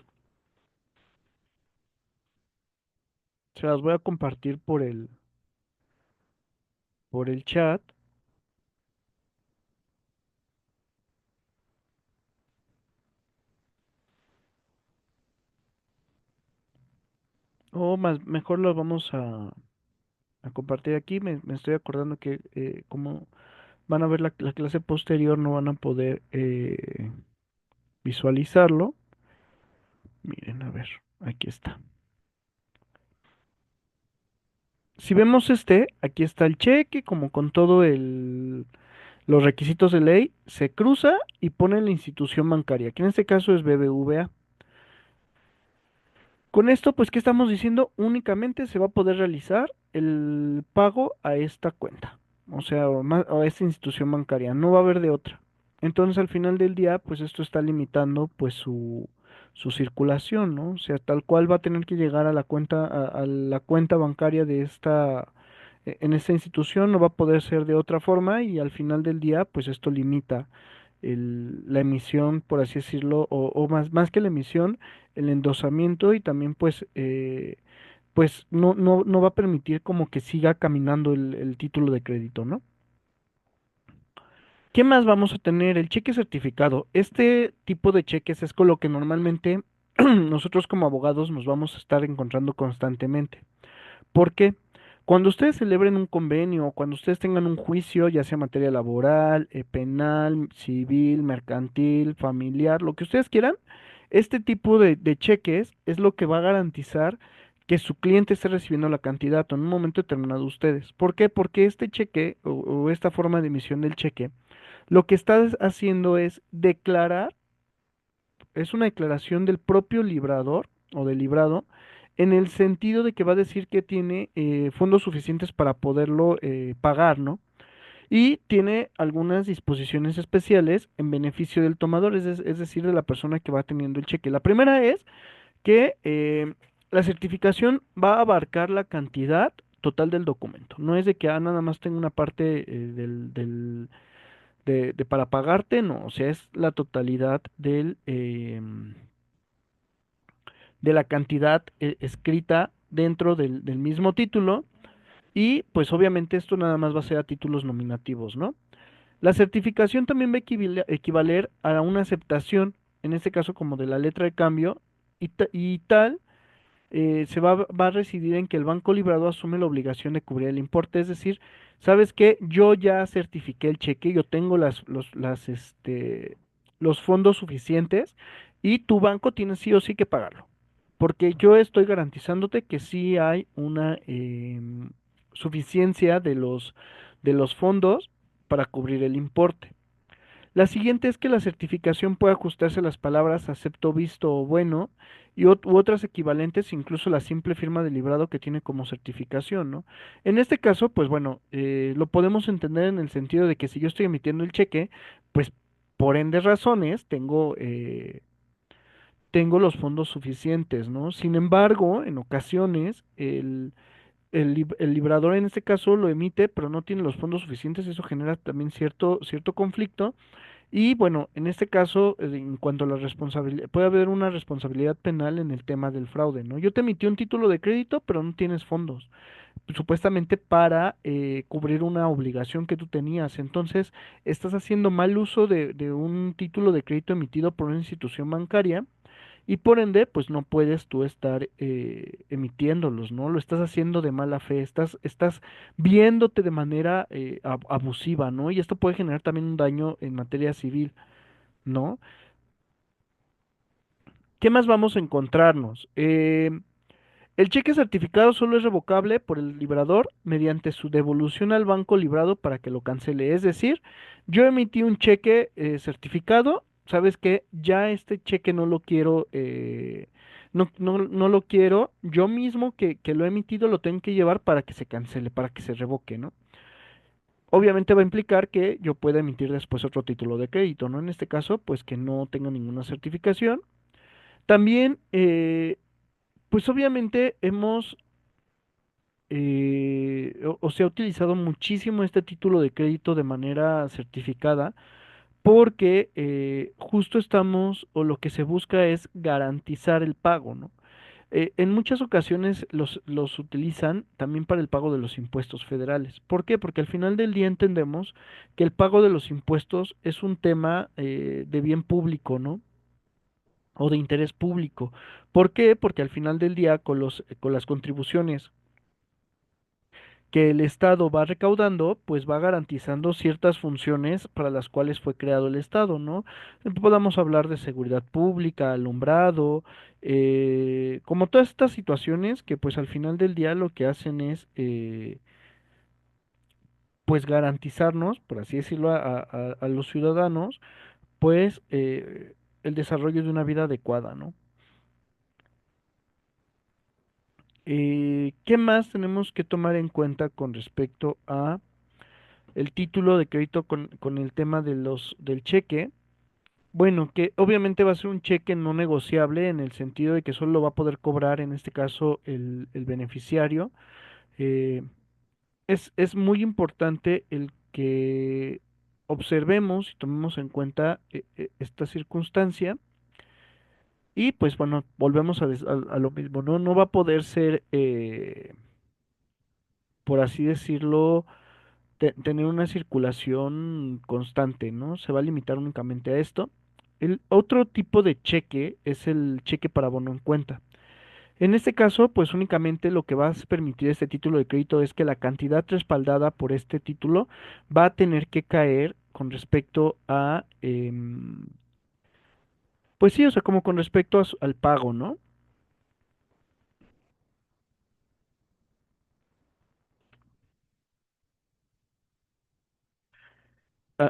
Se las voy a compartir por el chat. O más, mejor lo vamos a compartir aquí. Me estoy acordando que como van a ver la clase posterior, no van a poder visualizarlo. Miren, a ver, aquí está. Si vemos aquí está el cheque, como con los requisitos de ley, se cruza y pone la institución bancaria, que en este caso es BBVA. Con esto, pues, ¿qué estamos diciendo? Únicamente se va a poder realizar el pago a esta cuenta, o sea, a esta institución bancaria, no va a haber de otra. Entonces, al final del día, pues esto está limitando pues su circulación, ¿no? O sea, tal cual va a tener que llegar a la cuenta bancaria en esta institución, no va a poder ser de otra forma y al final del día, pues esto limita la emisión, por así decirlo, o más que la emisión, el endosamiento y también pues no va a permitir como que siga caminando el título de crédito, ¿no? ¿Qué más vamos a tener? El cheque certificado. Este tipo de cheques es con lo que normalmente nosotros como abogados nos vamos a estar encontrando constantemente. ¿Por qué? Cuando ustedes celebren un convenio o cuando ustedes tengan un juicio, ya sea materia laboral, penal, civil, mercantil, familiar, lo que ustedes quieran, este tipo de cheques es lo que va a garantizar que su cliente esté recibiendo la cantidad o en un momento determinado ustedes. ¿Por qué? Porque este cheque o esta forma de emisión del cheque, lo que estás haciendo es declarar, es una declaración del propio librador o del librado, en el sentido de que va a decir que tiene fondos suficientes para poderlo pagar, ¿no? Y tiene algunas disposiciones especiales en beneficio del tomador, es decir, de la persona que va teniendo el cheque. La primera es que la certificación va a abarcar la cantidad total del documento. No es de que nada más tenga una parte para pagarte, no, o sea, es la totalidad de la cantidad escrita dentro del mismo título y pues obviamente esto nada más va a ser a títulos nominativos, ¿no? La certificación también va a equivaler a una aceptación, en este caso como de la letra de cambio, y tal va a residir en que el banco librado asume la obligación de cubrir el importe, es decir, ¿sabes qué? Yo ya certifiqué el cheque, yo tengo los fondos suficientes y tu banco tiene sí o sí que pagarlo, porque yo estoy garantizándote que sí hay una suficiencia de los fondos para cubrir el importe. La siguiente es que la certificación puede ajustarse a las palabras acepto, visto o bueno u otras equivalentes, incluso la simple firma del librado que tiene como certificación, ¿no? En este caso, pues bueno, lo podemos entender en el sentido de que si yo estoy emitiendo el cheque, pues por ende razones tengo los fondos suficientes, ¿no? Sin embargo, en ocasiones el librador en este caso lo emite, pero no tiene los fondos suficientes, eso genera también cierto conflicto y bueno, en este caso, en cuanto a la responsabilidad, puede haber una responsabilidad penal en el tema del fraude, ¿no? Yo te emití un título de crédito, pero no tienes fondos, supuestamente para cubrir una obligación que tú tenías. Entonces, estás haciendo mal uso de un título de crédito emitido por una institución bancaria y por ende, pues no puedes tú estar emitiéndolos, ¿no? Lo estás haciendo de mala fe, estás viéndote de manera abusiva, ¿no? Y esto puede generar también un daño en materia civil, ¿no? ¿Qué más vamos a encontrarnos? El cheque certificado solo es revocable por el librador mediante su devolución al banco librado para que lo cancele. Es decir, yo emití un cheque certificado, sabes que ya este cheque no lo quiero, no lo quiero, yo mismo que lo he emitido lo tengo que llevar para que se cancele, para que se revoque, ¿no? Obviamente va a implicar que yo pueda emitir después otro título de crédito, ¿no? En este caso, pues que no tenga ninguna certificación. También, pues obviamente o se ha utilizado muchísimo este título de crédito de manera certificada porque justo estamos o lo que se busca es garantizar el pago, ¿no? En muchas ocasiones los utilizan también para el pago de los impuestos federales. ¿Por qué? Porque al final del día entendemos que el pago de los impuestos es un tema de bien público, ¿no? O de interés público. ¿Por qué? Porque al final del día con las contribuciones que el Estado va recaudando, pues va garantizando ciertas funciones para las cuales fue creado el Estado, ¿no? Podamos hablar de seguridad pública, alumbrado, como todas estas situaciones que pues al final del día lo que hacen es pues garantizarnos, por así decirlo, a los ciudadanos, pues el desarrollo de una vida adecuada, ¿no? ¿Qué más tenemos que tomar en cuenta con respecto a el título de crédito con el tema del cheque? Bueno, que obviamente va a ser un cheque no negociable en el sentido de que solo lo va a poder cobrar en este caso el beneficiario. Eh, es muy importante el que observemos y tomemos en cuenta esta circunstancia y pues bueno, volvemos a lo mismo, ¿no? No va a poder ser, por así decirlo, tener una circulación constante, ¿no? Se va a limitar únicamente a esto. El otro tipo de cheque es el cheque para bono en cuenta. En este caso, pues únicamente lo que va a permitir este título de crédito es que la cantidad respaldada por este título va a tener que caer con respecto a, pues sí, o sea, como con respecto al pago, ¿no?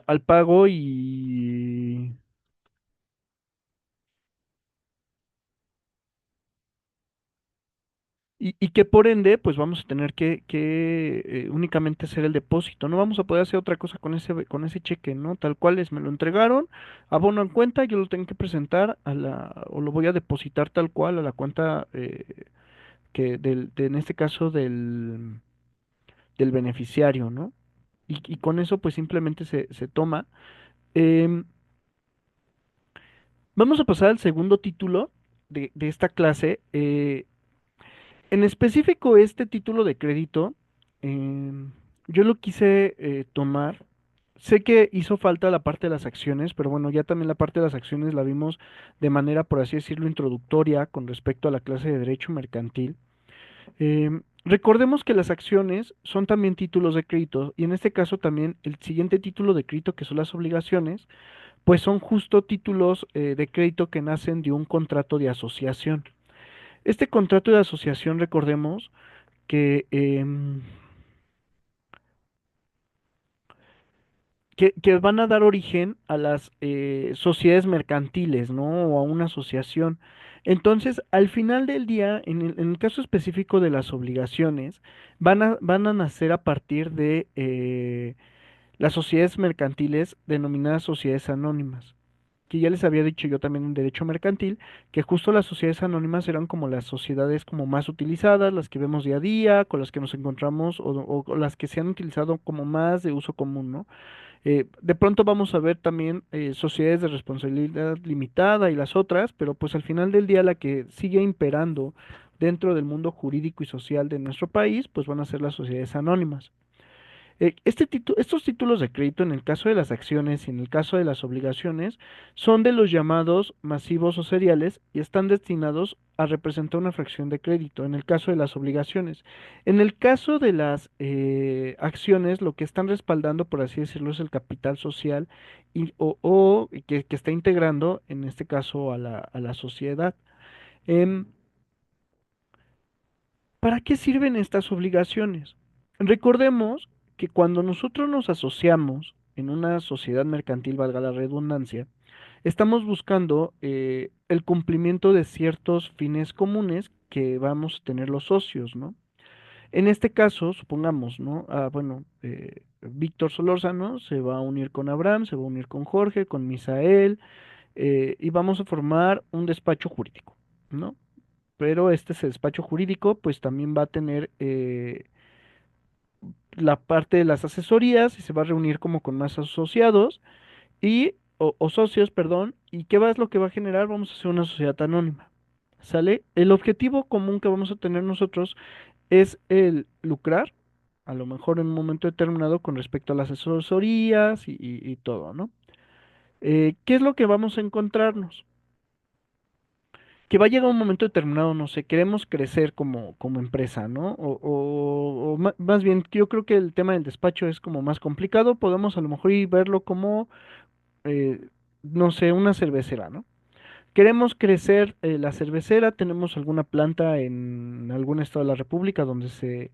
Al pago y que por ende, pues vamos a tener que únicamente hacer el depósito. No vamos a poder hacer otra cosa con ese cheque, ¿no? Tal cual es, me lo entregaron, abono en cuenta, yo lo tengo que presentar o lo voy a depositar tal cual a la cuenta en este caso del beneficiario, ¿no? Y con eso, pues simplemente se toma. Em, Vamos a pasar al segundo título de esta clase. En específico, este título de crédito, em, yo lo quise tomar. Sé que hizo falta la parte de las acciones, pero bueno, ya también la parte de las acciones la vimos de manera, por así decirlo, introductoria con respecto a la clase de derecho mercantil. Recordemos que las acciones son también títulos de crédito y en este caso también el siguiente título de crédito que son las obligaciones, pues son justo títulos de crédito que nacen de un contrato de asociación. Este contrato de asociación, recordemos que van a dar origen a las sociedades mercantiles, ¿no? O a una asociación. Entonces, al final del día, en el caso específico de las obligaciones, van a nacer a partir de las sociedades mercantiles denominadas sociedades anónimas, que ya les había dicho yo también en derecho mercantil, que justo las sociedades anónimas eran como las sociedades como más utilizadas, las que vemos día a día, con las que nos encontramos o las que se han utilizado como más de uso común, ¿no? De pronto vamos a ver también sociedades de responsabilidad limitada y las otras, pero pues al final del día la que sigue imperando dentro del mundo jurídico y social de nuestro país, pues van a ser las sociedades anónimas. Estos títulos de crédito, en el caso de las acciones y en el caso de las obligaciones, son de los llamados masivos o seriales y están destinados a representar una fracción de crédito, en el caso de las obligaciones. En el caso de las acciones, lo que están respaldando, por así decirlo, es el capital social o que está integrando, en este caso, a la sociedad. Em, ¿Para qué sirven estas obligaciones? Recordemos que cuando nosotros nos asociamos en una sociedad mercantil, valga la redundancia, estamos buscando el cumplimiento de ciertos fines comunes que vamos a tener los socios, ¿no? En este caso, supongamos, ¿no? Bueno, Víctor Solórzano se va a unir con Abraham, se va a unir con Jorge, con Misael, y vamos a formar un despacho jurídico, ¿no? Pero ese despacho jurídico pues también va a tener la parte de las asesorías y se va a reunir como con más asociados o socios, perdón, y ¿qué va es lo que va a generar? Vamos a hacer una sociedad anónima, ¿sale? El objetivo común que vamos a tener nosotros es el lucrar, a lo mejor en un momento determinado con respecto a las asesorías y todo, ¿no? ¿Qué es lo que vamos a encontrarnos? Que va a llegar un momento determinado, no sé, queremos crecer como empresa, ¿no? Más bien, yo creo que el tema del despacho es como más complicado, podemos a lo mejor y verlo como, eh, no sé, una cervecera, ¿no? Queremos crecer la cervecera, tenemos alguna planta en algún estado de la República donde se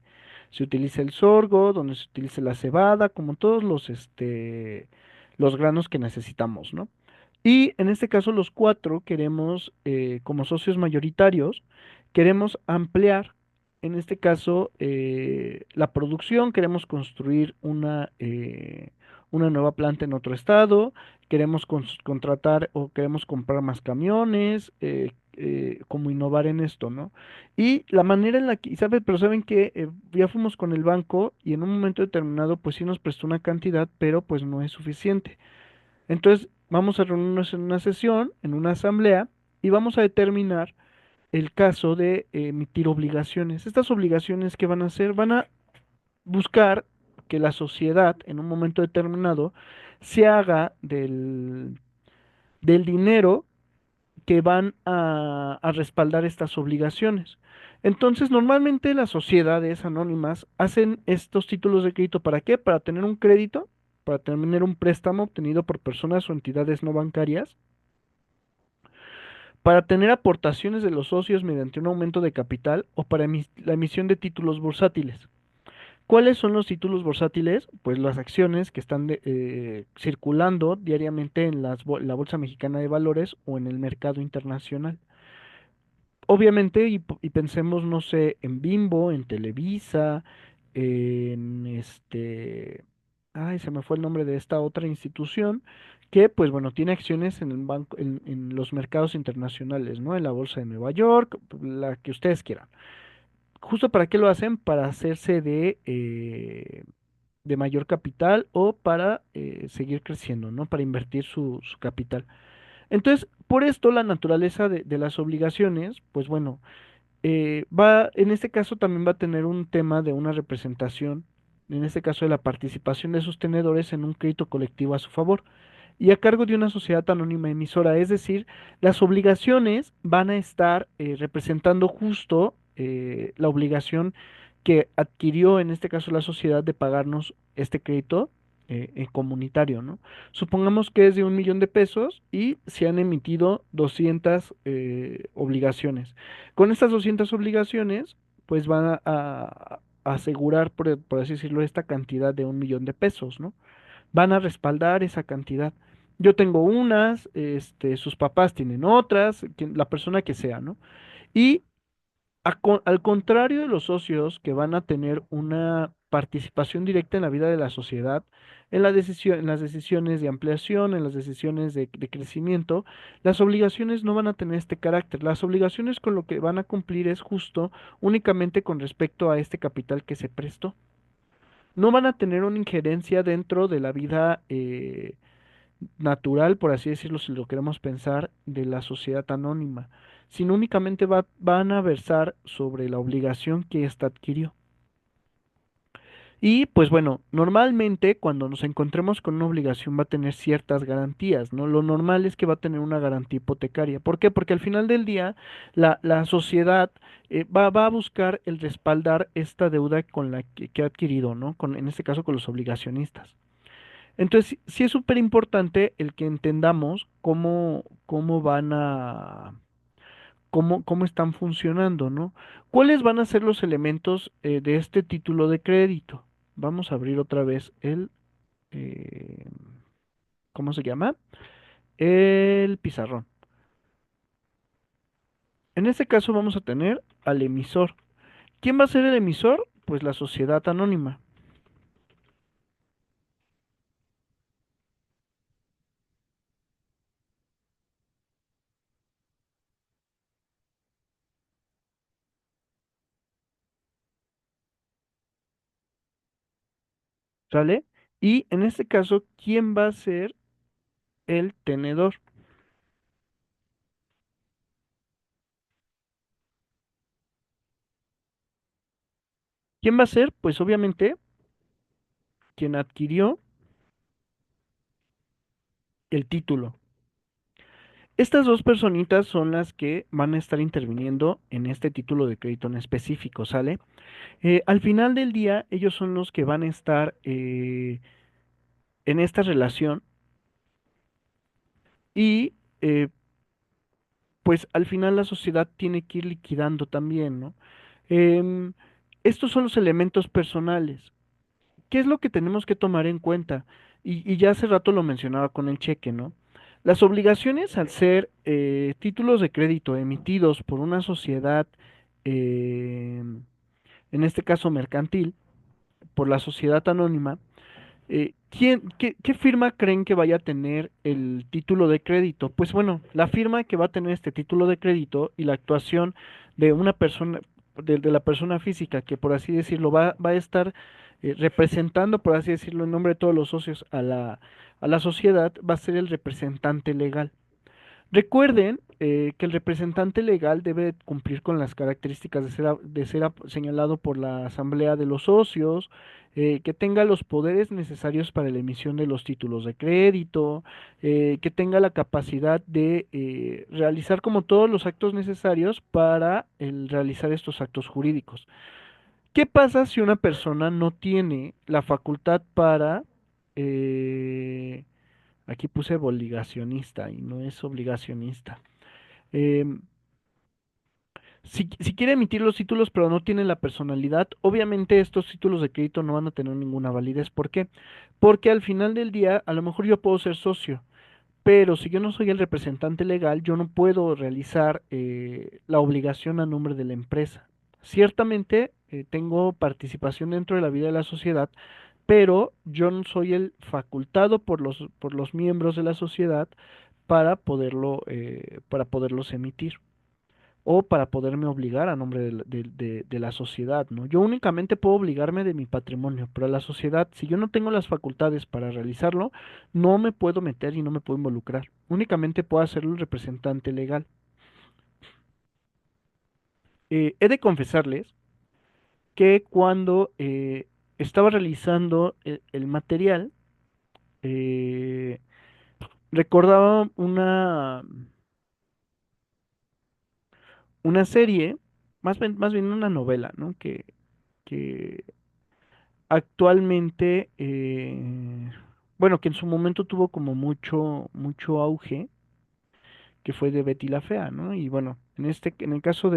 utiliza el sorgo, donde se utiliza la cebada, como todos los granos que necesitamos, ¿no? Y en este caso los cuatro queremos, como socios mayoritarios, queremos ampliar, en este caso, la producción, queremos construir una nueva planta en otro estado, queremos contratar o queremos comprar más camiones, como innovar en esto, ¿no? Y la manera en la que, pero saben que ya fuimos con el banco y en un momento determinado, pues sí nos prestó una cantidad, pero pues no es suficiente. Entonces, vamos a reunirnos en una sesión, en una asamblea, y vamos a determinar el caso de emitir obligaciones. Estas obligaciones que van a hacer, van a buscar que la sociedad en un momento determinado se haga del dinero que van a respaldar estas obligaciones. Entonces, normalmente las sociedades anónimas hacen estos títulos de crédito ¿para qué? Para tener un crédito, para tener un préstamo obtenido por personas o entidades no bancarias, para tener aportaciones de los socios mediante un aumento de capital o para la emisión de títulos bursátiles. ¿Cuáles son los títulos bursátiles? Pues las acciones que están circulando diariamente en la Bolsa Mexicana de Valores o en el mercado internacional. Obviamente, y pensemos, no sé, en Bimbo, en Televisa, en ay, se me fue el nombre de esta otra institución, que pues bueno, tiene acciones en el banco, en los mercados internacionales, ¿no? En la Bolsa de Nueva York, la que ustedes quieran. ¿Justo para qué lo hacen? Para hacerse de mayor capital o para seguir creciendo, ¿no? Para invertir su capital. Entonces, por esto la naturaleza de las obligaciones, pues bueno, en este caso también va a tener un tema de una representación, en este caso de la participación de sus tenedores en un crédito colectivo a su favor y a cargo de una sociedad anónima emisora, es decir, las obligaciones van a estar representando justo la obligación que adquirió en este caso la sociedad de pagarnos este crédito comunitario, ¿no? Supongamos que es de 1 millón de pesos y se han emitido 200 obligaciones. Con estas 200 obligaciones, pues van a asegurar, por así decirlo, esta cantidad de 1 millón de pesos, ¿no? Van a respaldar esa cantidad. Yo tengo unas, sus papás tienen otras, la persona que sea, ¿no? Y al contrario de los socios que van a tener una participación directa en la vida de la sociedad, en las decisiones de ampliación, en las decisiones de crecimiento, las obligaciones no van a tener este carácter. Las obligaciones con lo que van a cumplir es justo únicamente con respecto a este capital que se prestó. No van a tener una injerencia dentro de la vida natural, por así decirlo, si lo queremos pensar, de la sociedad anónima, sino únicamente van a versar sobre la obligación que ésta adquirió. Y pues bueno, normalmente cuando nos encontremos con una obligación va a tener ciertas garantías, ¿no? Lo normal es que va a tener una garantía hipotecaria. ¿Por qué? Porque al final del día la sociedad va a buscar el respaldar esta deuda con la que ha adquirido, ¿no? En este caso con los obligacionistas. Entonces, sí es súper importante el que entendamos cómo van cómo están funcionando, ¿no? ¿Cuáles van a ser los elementos de este título de crédito? Vamos a abrir otra vez eh, ¿cómo se llama? El pizarrón. En este caso vamos a tener al emisor. ¿Quién va a ser el emisor? Pues la sociedad anónima. ¿Sale? Y en este caso, ¿quién va a ser el tenedor? ¿Quién va a ser? Pues obviamente quien adquirió el título. Estas dos personitas son las que van a estar interviniendo en este título de crédito en específico, ¿sale? Al final del día, ellos son los que van a estar en esta relación y pues al final la sociedad tiene que ir liquidando también, ¿no? Em, Estos son los elementos personales. ¿Qué es lo que tenemos que tomar en cuenta? Y ya hace rato lo mencionaba con el cheque, ¿no? Las obligaciones al ser títulos de crédito emitidos por una sociedad, en este caso mercantil, por la sociedad anónima, ¿Qué firma creen que vaya a tener el título de crédito? Pues bueno, la firma que va a tener este título de crédito y la actuación de una persona, de la persona física que por así decirlo va a estar representando, por así decirlo, en nombre de todos los socios a la sociedad, va a ser el representante legal. Recuerden que el representante legal debe cumplir con las características de ser señalado por la Asamblea de los Socios, que tenga los poderes necesarios para la emisión de los títulos de crédito, que tenga la capacidad de realizar como todos los actos necesarios para el realizar estos actos jurídicos. ¿Qué pasa si una persona no tiene la facultad para eh, aquí puse obligacionista y no es obligacionista. Em, si quiere emitir los títulos pero no tiene la personalidad, obviamente estos títulos de crédito no van a tener ninguna validez. ¿Por qué? Porque al final del día, a lo mejor yo puedo ser socio, pero si yo no soy el representante legal, yo no puedo realizar la obligación a nombre de la empresa. Ciertamente tengo participación dentro de la vida de la sociedad, pero yo no soy el facultado por los miembros de la sociedad para poderlos emitir o para poderme obligar a nombre de la sociedad, ¿no? Yo únicamente puedo obligarme de mi patrimonio, pero a la sociedad, si yo no tengo las facultades para realizarlo, no me puedo meter y no me puedo involucrar. Únicamente puedo hacerlo el representante legal. He de confesarles que cuando estaba realizando el material, eh, recordaba una serie, más bien una novela, ¿no? Que actualmente, bueno, que en su momento tuvo como mucho auge, que fue de Betty la Fea, ¿no? Y bueno, en el caso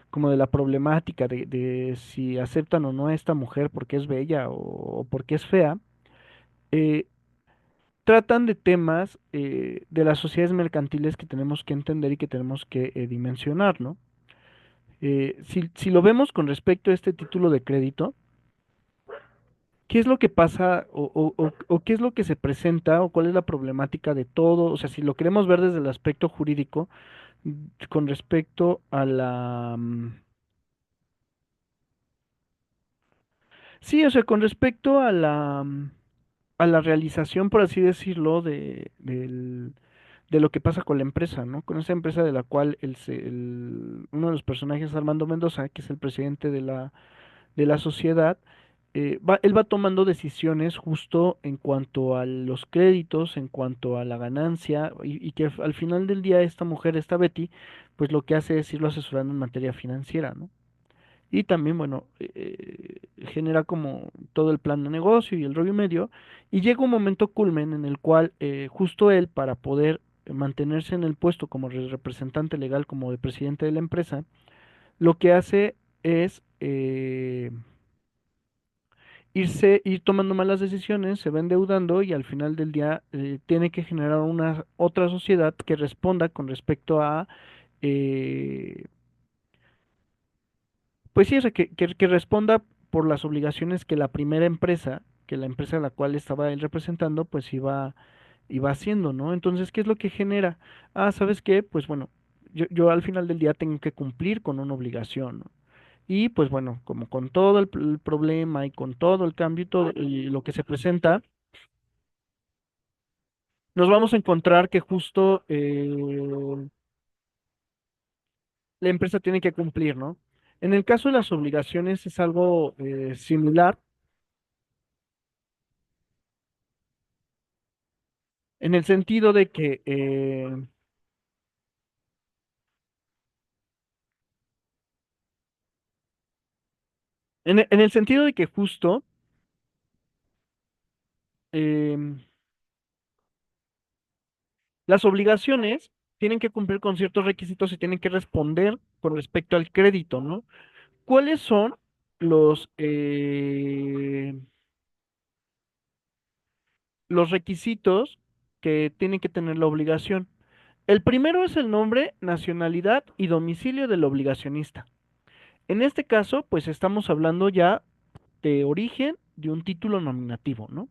como de la problemática de si aceptan o no a esta mujer porque es bella o porque es fea, eh, tratan de temas de las sociedades mercantiles que tenemos que entender y que tenemos que dimensionar, ¿no? Si lo vemos con respecto a este título de crédito, ¿qué es lo que pasa o qué es lo que se presenta o cuál es la problemática de todo? O sea, si lo queremos ver desde el aspecto jurídico, con respecto a sí, o sea, con respecto a a la realización, por así decirlo, de lo que pasa con la empresa, ¿no? Con esa empresa de la cual uno de los personajes es Armando Mendoza, que es el presidente de la sociedad, él va tomando decisiones justo en cuanto a los créditos, en cuanto a la ganancia, y que al final del día esta mujer, esta Betty, pues lo que hace es irlo asesorando en materia financiera, ¿no? Y también, bueno, genera como todo el plan de negocio y el rollo y medio, y llega un momento culmen en el cual justo él, para poder mantenerse en el puesto como representante legal, como de presidente de la empresa, lo que hace es ir tomando malas decisiones, se va endeudando y al final del día tiene que generar una otra sociedad que responda con respecto a, eh, pues sí, o sea, que responda por las obligaciones que la primera empresa, que la empresa a la cual estaba él representando, pues iba haciendo, ¿no? Entonces, ¿qué es lo que genera? Ah, ¿sabes qué? Pues bueno, yo al final del día tengo que cumplir con una obligación, ¿no? Y pues bueno, como con todo el problema y con todo el cambio y todo y lo que se presenta, nos vamos a encontrar que justo la empresa tiene que cumplir, ¿no? En el caso de las obligaciones es algo similar, en el sentido de que, en el sentido de que justo em, las obligaciones tienen que cumplir con ciertos requisitos y tienen que responder con respecto al crédito, ¿no? ¿Cuáles son los, eh, los requisitos que tiene que tener la obligación? El primero es el nombre, nacionalidad y domicilio del obligacionista. En este caso, pues estamos hablando ya de origen de un título nominativo, ¿no?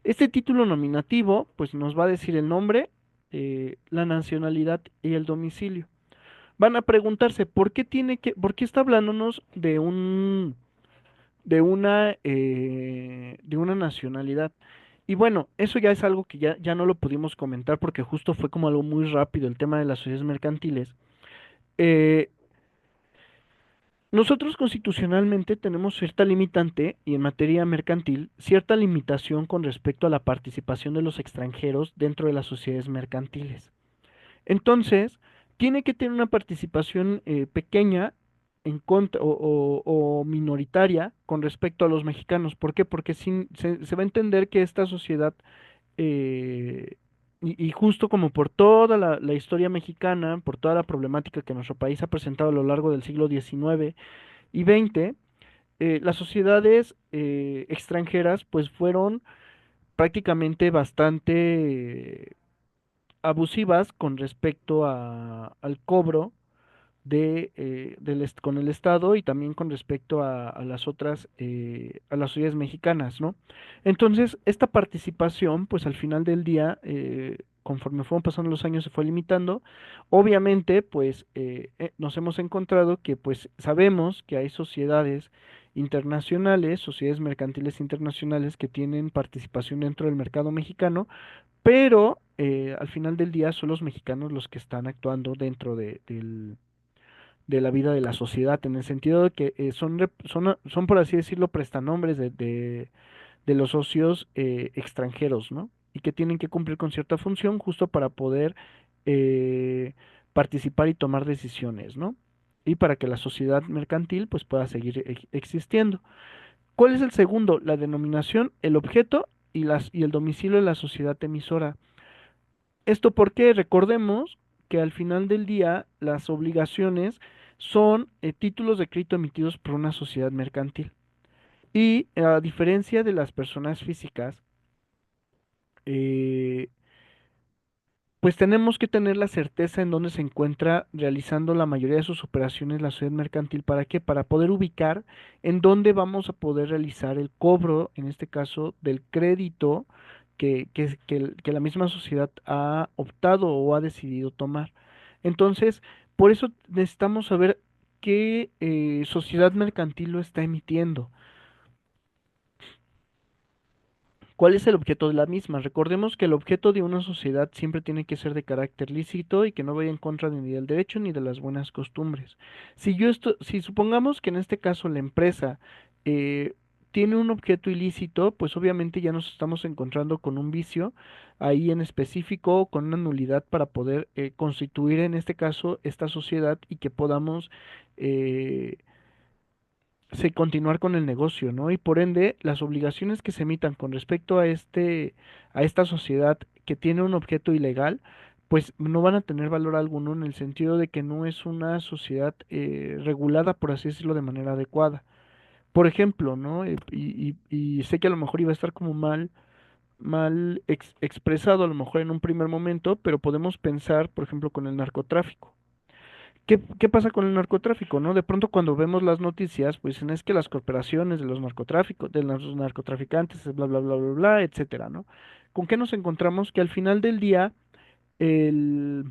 Este título nominativo, pues nos va a decir el nombre, la nacionalidad y el domicilio. Van a preguntarse, ¿por qué está hablándonos de una nacionalidad? Y bueno, eso ya es algo que ya no lo pudimos comentar porque justo fue como algo muy rápido el tema de las sociedades mercantiles. Eh, Nosotros constitucionalmente tenemos cierta limitante y en materia mercantil, cierta limitación con respecto a la participación de los extranjeros dentro de las sociedades mercantiles. Entonces, tiene que tener una participación pequeña en contra, o minoritaria con respecto a los mexicanos. ¿Por qué? Porque se va a entender que esta sociedad, eh, y justo como por toda la historia mexicana, por toda la problemática que nuestro país ha presentado a lo largo del siglo XIX y XX, las sociedades extranjeras pues fueron prácticamente bastante abusivas con respecto al cobro con el Estado y también con respecto a las otras, a las sociedades mexicanas, ¿no? Entonces, esta participación, pues al final del día, conforme fueron pasando los años, se fue limitando. Obviamente, pues nos hemos encontrado que, pues sabemos que hay sociedades internacionales, sociedades mercantiles internacionales que tienen participación dentro del mercado mexicano, pero al final del día son los mexicanos los que están actuando dentro de la vida de la sociedad, en el sentido de que son, por así decirlo, prestanombres de los socios extranjeros, ¿no? Y que tienen que cumplir con cierta función justo para poder eh, participar y tomar decisiones, ¿no? Y para que la sociedad mercantil pues pueda seguir existiendo. ¿Cuál es el segundo? La denominación, el objeto y el domicilio de la sociedad emisora. ¿Esto porque recordemos que al final del día las obligaciones son títulos de crédito emitidos por una sociedad mercantil? Y a diferencia de las personas físicas, eh, pues tenemos que tener la certeza en dónde se encuentra realizando la mayoría de sus operaciones la sociedad mercantil. ¿Para qué? Para poder ubicar en dónde vamos a poder realizar el cobro, en este caso, del crédito que la misma sociedad ha optado o ha decidido tomar. Entonces, por eso necesitamos saber qué sociedad mercantil lo está emitiendo. ¿Cuál es el objeto de la misma? Recordemos que el objeto de una sociedad siempre tiene que ser de carácter lícito y que no vaya en contra ni del derecho ni de las buenas costumbres. Si supongamos que en este caso la empresa eh, tiene un objeto ilícito, pues obviamente ya nos estamos encontrando con un vicio ahí en específico, con una nulidad para poder constituir en este caso esta sociedad y que podamos eh, continuar con el negocio, ¿no? Y por ende, las obligaciones que se emitan con respecto a esta sociedad que tiene un objeto ilegal, pues no van a tener valor alguno en el sentido de que no es una sociedad regulada, por así decirlo, de manera adecuada. Por ejemplo, ¿no? Y sé que a lo mejor iba a estar como mal expresado a lo mejor en un primer momento, pero podemos pensar, por ejemplo, con el narcotráfico. ¿Qué pasa con el narcotráfico, no? De pronto cuando vemos las noticias, pues dicen es que las cooperaciones de los de los narcotraficantes, bla, bla, bla, bla, bla, etcétera, ¿no? ¿Con qué nos encontramos? Que al final del día, el,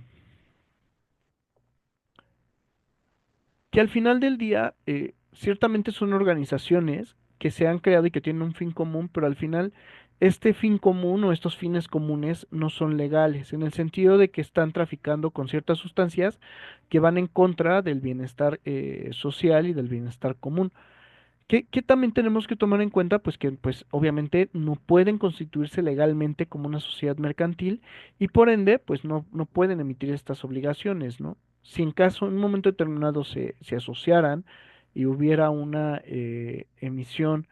que al final del día, ciertamente son organizaciones que se han creado y que tienen un fin común, pero al final este fin común o estos fines comunes no son legales, en el sentido de que están traficando con ciertas sustancias que van en contra del bienestar social y del bienestar común. ¿Qué también tenemos que tomar en cuenta? Pues que pues obviamente no pueden constituirse legalmente como una sociedad mercantil y por ende pues no pueden emitir estas obligaciones, ¿no? Si en caso en un momento determinado se asociaran y hubiera una emisión,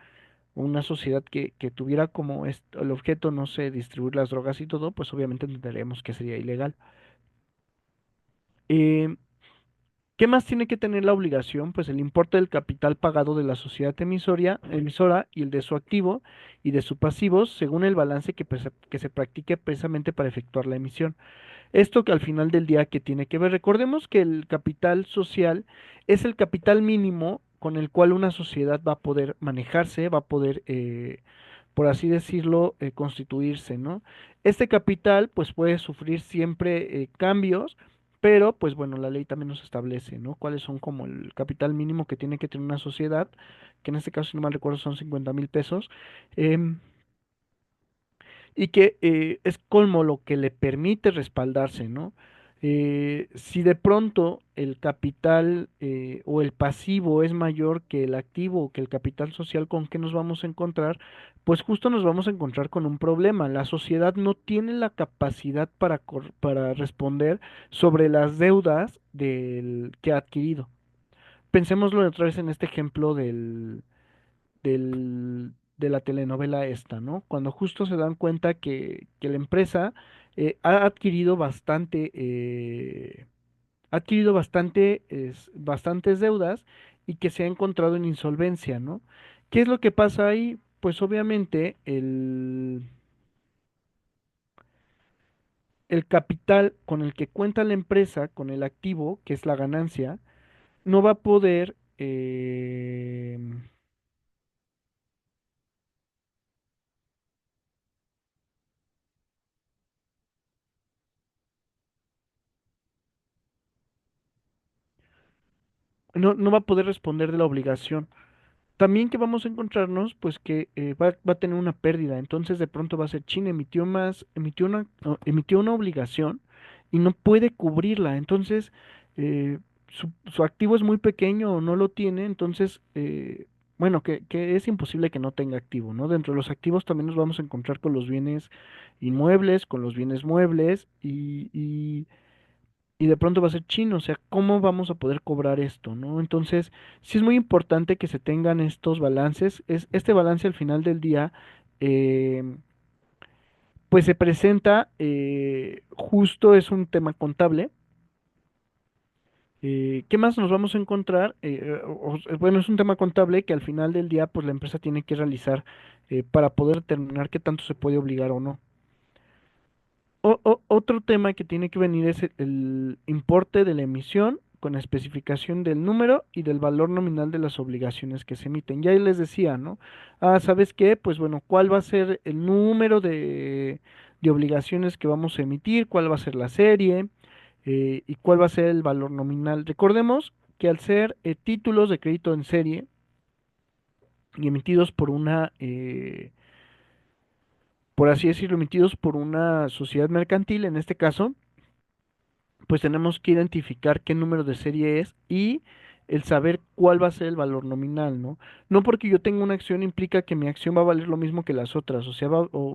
una sociedad que tuviera como el objeto, no sé, distribuir las drogas y todo, pues obviamente entenderemos que sería ilegal. Eh, ¿Qué más tiene que tener la obligación? Pues el importe del capital pagado de la sociedad emisora y el de su activo y de su pasivo según el balance que se practique precisamente para efectuar la emisión. Esto que al final del día, ¿qué tiene que ver? Recordemos que el capital social es el capital mínimo con el cual una sociedad va a poder manejarse, va a poder, por así decirlo, constituirse, ¿no? Este capital, pues puede sufrir siempre cambios, pero, pues bueno, la ley también nos establece, ¿no? Cuáles son como el capital mínimo que tiene que tener una sociedad, que en este caso, si no mal recuerdo, son 50,000 pesos. em, y que es como lo que le permite respaldarse, ¿no? Si de pronto el capital o el pasivo es mayor que el activo o que el capital social, ¿con qué nos vamos a encontrar? Pues justo nos vamos a encontrar con un problema. La sociedad no tiene la capacidad para responder sobre las deudas que ha adquirido. Pensémoslo otra vez en este ejemplo de la telenovela esta, ¿no? Cuando justo se dan cuenta que la empresa ha adquirido bastantes deudas y que se ha encontrado en insolvencia, ¿no? ¿Qué es lo que pasa ahí? Pues obviamente el capital con el que cuenta la empresa, con el activo, que es la ganancia, no va a poder, no va a poder responder de la obligación. También que vamos a encontrarnos, pues que va a tener una pérdida. Entonces de pronto va a ser China emitió más, emitió una obligación y no puede cubrirla. Entonces su activo es muy pequeño o no lo tiene. Entonces, bueno, que es imposible que no tenga activo, ¿no? Dentro de los activos también nos vamos a encontrar con los bienes inmuebles, con los bienes muebles y de pronto va a ser chino, o sea, ¿cómo vamos a poder cobrar esto, no? Entonces, sí es muy importante que se tengan estos balances. Este balance al final del día, eh, pues se presenta, justo es un tema contable. ¿Qué más nos vamos a encontrar? Bueno, es un tema contable que al final del día, pues la empresa tiene que realizar para poder determinar qué tanto se puede obligar o no. Otro tema que tiene que venir es el importe de la emisión con especificación del número y del valor nominal de las obligaciones que se emiten. Ya ahí les decía, ¿no? Ah, ¿sabes qué? Pues bueno, ¿cuál va a ser el número de obligaciones que vamos a emitir? ¿Cuál va a ser la serie? ¿Y cuál va a ser el valor nominal? Recordemos que al ser títulos de crédito en serie y emitidos por así decirlo, emitidos por una sociedad mercantil, en este caso, pues tenemos que identificar qué número de serie es y el saber cuál va a ser el valor nominal, ¿no? No porque yo tenga una acción implica que mi acción va a valer lo mismo que las otras, o sea,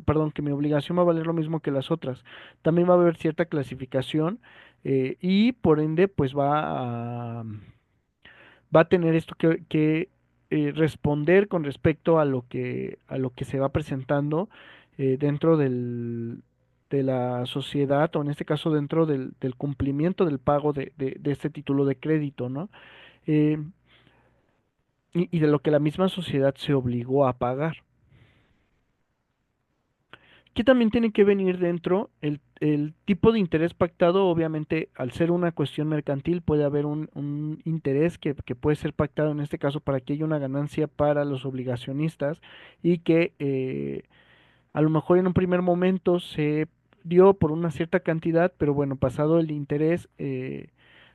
perdón, que mi obligación va a valer lo mismo que las otras. También va a haber cierta clasificación y por ende, pues va a tener esto que responder con respecto a lo que se va presentando dentro de la sociedad, o en este caso dentro del cumplimiento del pago de este título de crédito, ¿no? Eh, y de lo que la misma sociedad se obligó a pagar. Que también tiene que venir dentro el tipo de interés pactado, obviamente, al ser una cuestión mercantil, puede haber un interés que puede ser pactado en este caso para que haya una ganancia para los obligacionistas y que a lo mejor en un primer momento se dio por una cierta cantidad, pero bueno, pasado el interés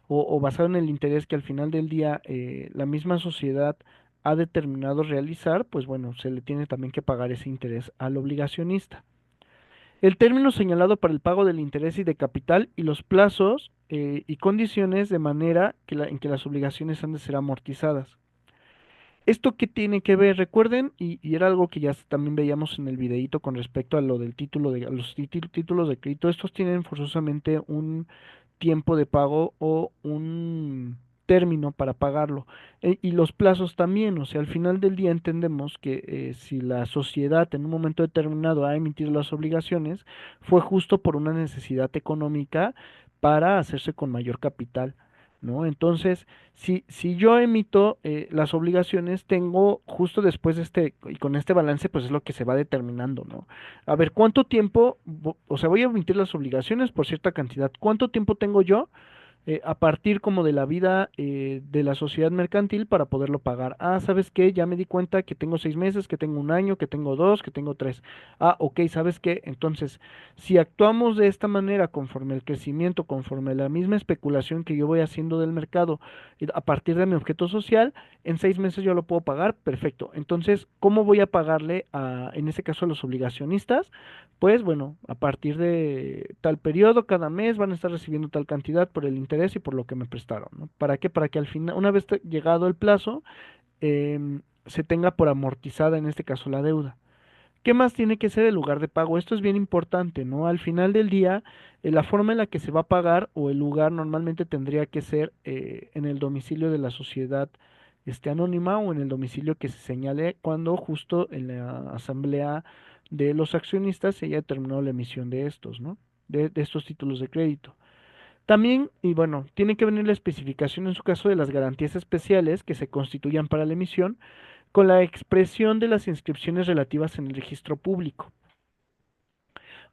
o basado en el interés que al final del día la misma sociedad ha determinado realizar, pues bueno, se le tiene también que pagar ese interés al obligacionista. El término señalado para el pago del interés y de capital y los plazos y condiciones de manera en que las obligaciones han de ser amortizadas. ¿Esto qué tiene que ver? Recuerden, y era algo que ya también veíamos en el videíto con respecto a lo del título a los títulos de crédito, estos tienen forzosamente un tiempo de pago o un término para pagarlo. Y los plazos también, o sea, al final del día entendemos que si la sociedad en un momento determinado ha emitido las obligaciones, fue justo por una necesidad económica para hacerse con mayor capital, ¿no? Entonces, si yo emito las obligaciones, tengo justo después de y con este balance, pues es lo que se va determinando, ¿no? A ver, ¿cuánto tiempo, o sea, voy a emitir las obligaciones por cierta cantidad? ¿Cuánto tiempo tengo yo? a partir como de la vida de la sociedad mercantil para poderlo pagar. Ah, ¿sabes qué? Ya me di cuenta que tengo 6 meses, que tengo un año, que tengo dos, que tengo tres. Ah, ok, ¿sabes qué? Entonces, si actuamos de esta manera conforme el crecimiento, conforme la misma especulación que yo voy haciendo del mercado, a partir de mi objeto social, en 6 meses yo lo puedo pagar, perfecto. Entonces, ¿cómo voy a pagarle en este caso, a los obligacionistas? Pues bueno, a partir de tal periodo, cada mes van a estar recibiendo tal cantidad por el interés y por lo que me prestaron, ¿no? ¿Para qué? Para que al final, una vez llegado el plazo, se tenga por amortizada, en este caso, la deuda. ¿Qué más tiene que ser el lugar de pago? Esto es bien importante, ¿no? Al final del día, la forma en la que se va a pagar o el lugar normalmente tendría que ser en el domicilio de la sociedad anónima o en el domicilio que se señale cuando justo en la asamblea de los accionistas se haya determinado la emisión de estos, ¿no? De estos títulos de crédito. También, y bueno, tiene que venir la especificación en su caso de las garantías especiales que se constituyan para la emisión con la expresión de las inscripciones relativas en el registro público.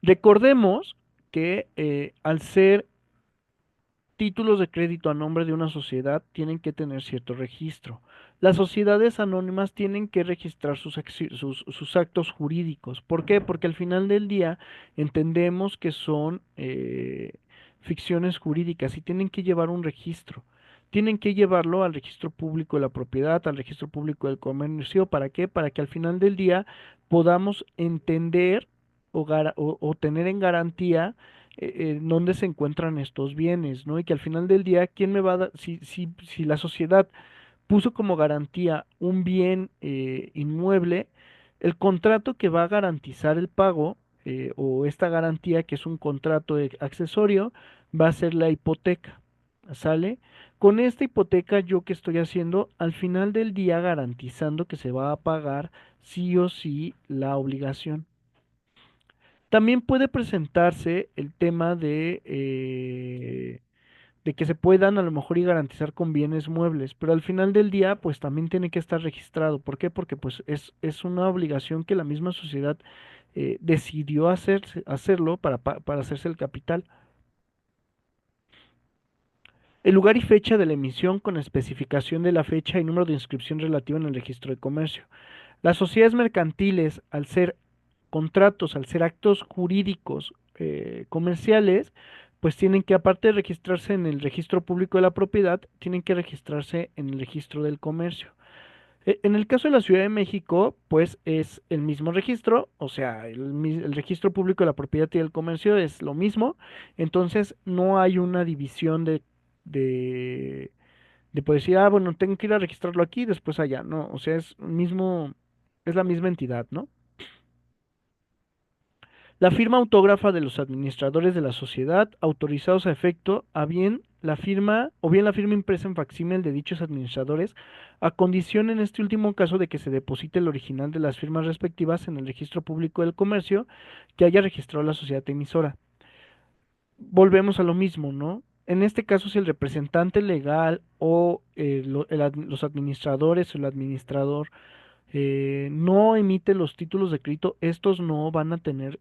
Recordemos que al ser títulos de crédito a nombre de una sociedad tienen que tener cierto registro. Las sociedades anónimas tienen que registrar sus actos jurídicos. ¿Por qué? Porque al final del día entendemos que son ficciones jurídicas y tienen que llevar un registro. Tienen que llevarlo al registro público de la propiedad, al registro público del comercio. ¿Para qué? Para que al final del día podamos entender o tener en garantía dónde se encuentran estos bienes, ¿no? Y que al final del día, ¿quién me va a dar, si la sociedad puso como garantía un bien inmueble, el contrato que va a garantizar el pago o esta garantía que es un contrato accesorio va a ser la hipoteca, ¿sale? Con esta hipoteca, ¿yo qué estoy haciendo? Al final del día garantizando que se va a pagar sí o sí la obligación. También puede presentarse el tema de que se puedan a lo mejor y garantizar con bienes muebles, pero al final del día pues también tiene que estar registrado. ¿Por qué? Porque pues es una obligación que la misma sociedad decidió hacerlo para hacerse el capital. El lugar y fecha de la emisión con especificación de la fecha y número de inscripción relativa en el registro de comercio. Las sociedades mercantiles, al ser contratos, al ser actos jurídicos comerciales, pues tienen que, aparte de registrarse en el registro público de la propiedad, tienen que registrarse en el registro del comercio. En el caso de la Ciudad de México, pues es el mismo registro, o sea, el registro público de la propiedad y del comercio es lo mismo, entonces no hay una división de, de poder decir, ah, bueno, tengo que ir a registrarlo aquí, después allá, no, o sea, es la misma entidad, ¿no? La firma autógrafa de los administradores de la sociedad, autorizados a efecto, a bien la firma o bien la firma impresa en facsímil de dichos administradores, a condición en este último caso de que se deposite el original de las firmas respectivas en el registro público del comercio que haya registrado la sociedad emisora. Volvemos a lo mismo, ¿no? En este caso, si el representante legal o los administradores o el administrador no emite los títulos de crédito, estos no van a tener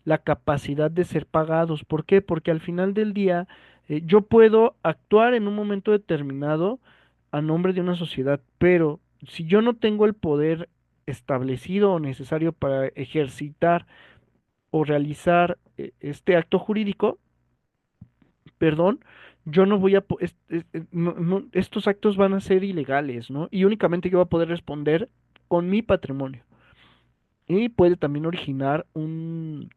la capacidad de ser pagados. ¿Por qué? Porque al final del día yo puedo actuar en un momento determinado a nombre de una sociedad, pero si yo no tengo el poder establecido o necesario para ejercitar o realizar este acto jurídico, perdón, yo no voy a, estos actos van a ser ilegales, ¿no? Y únicamente yo voy a poder responder con mi patrimonio. Y puede también originar un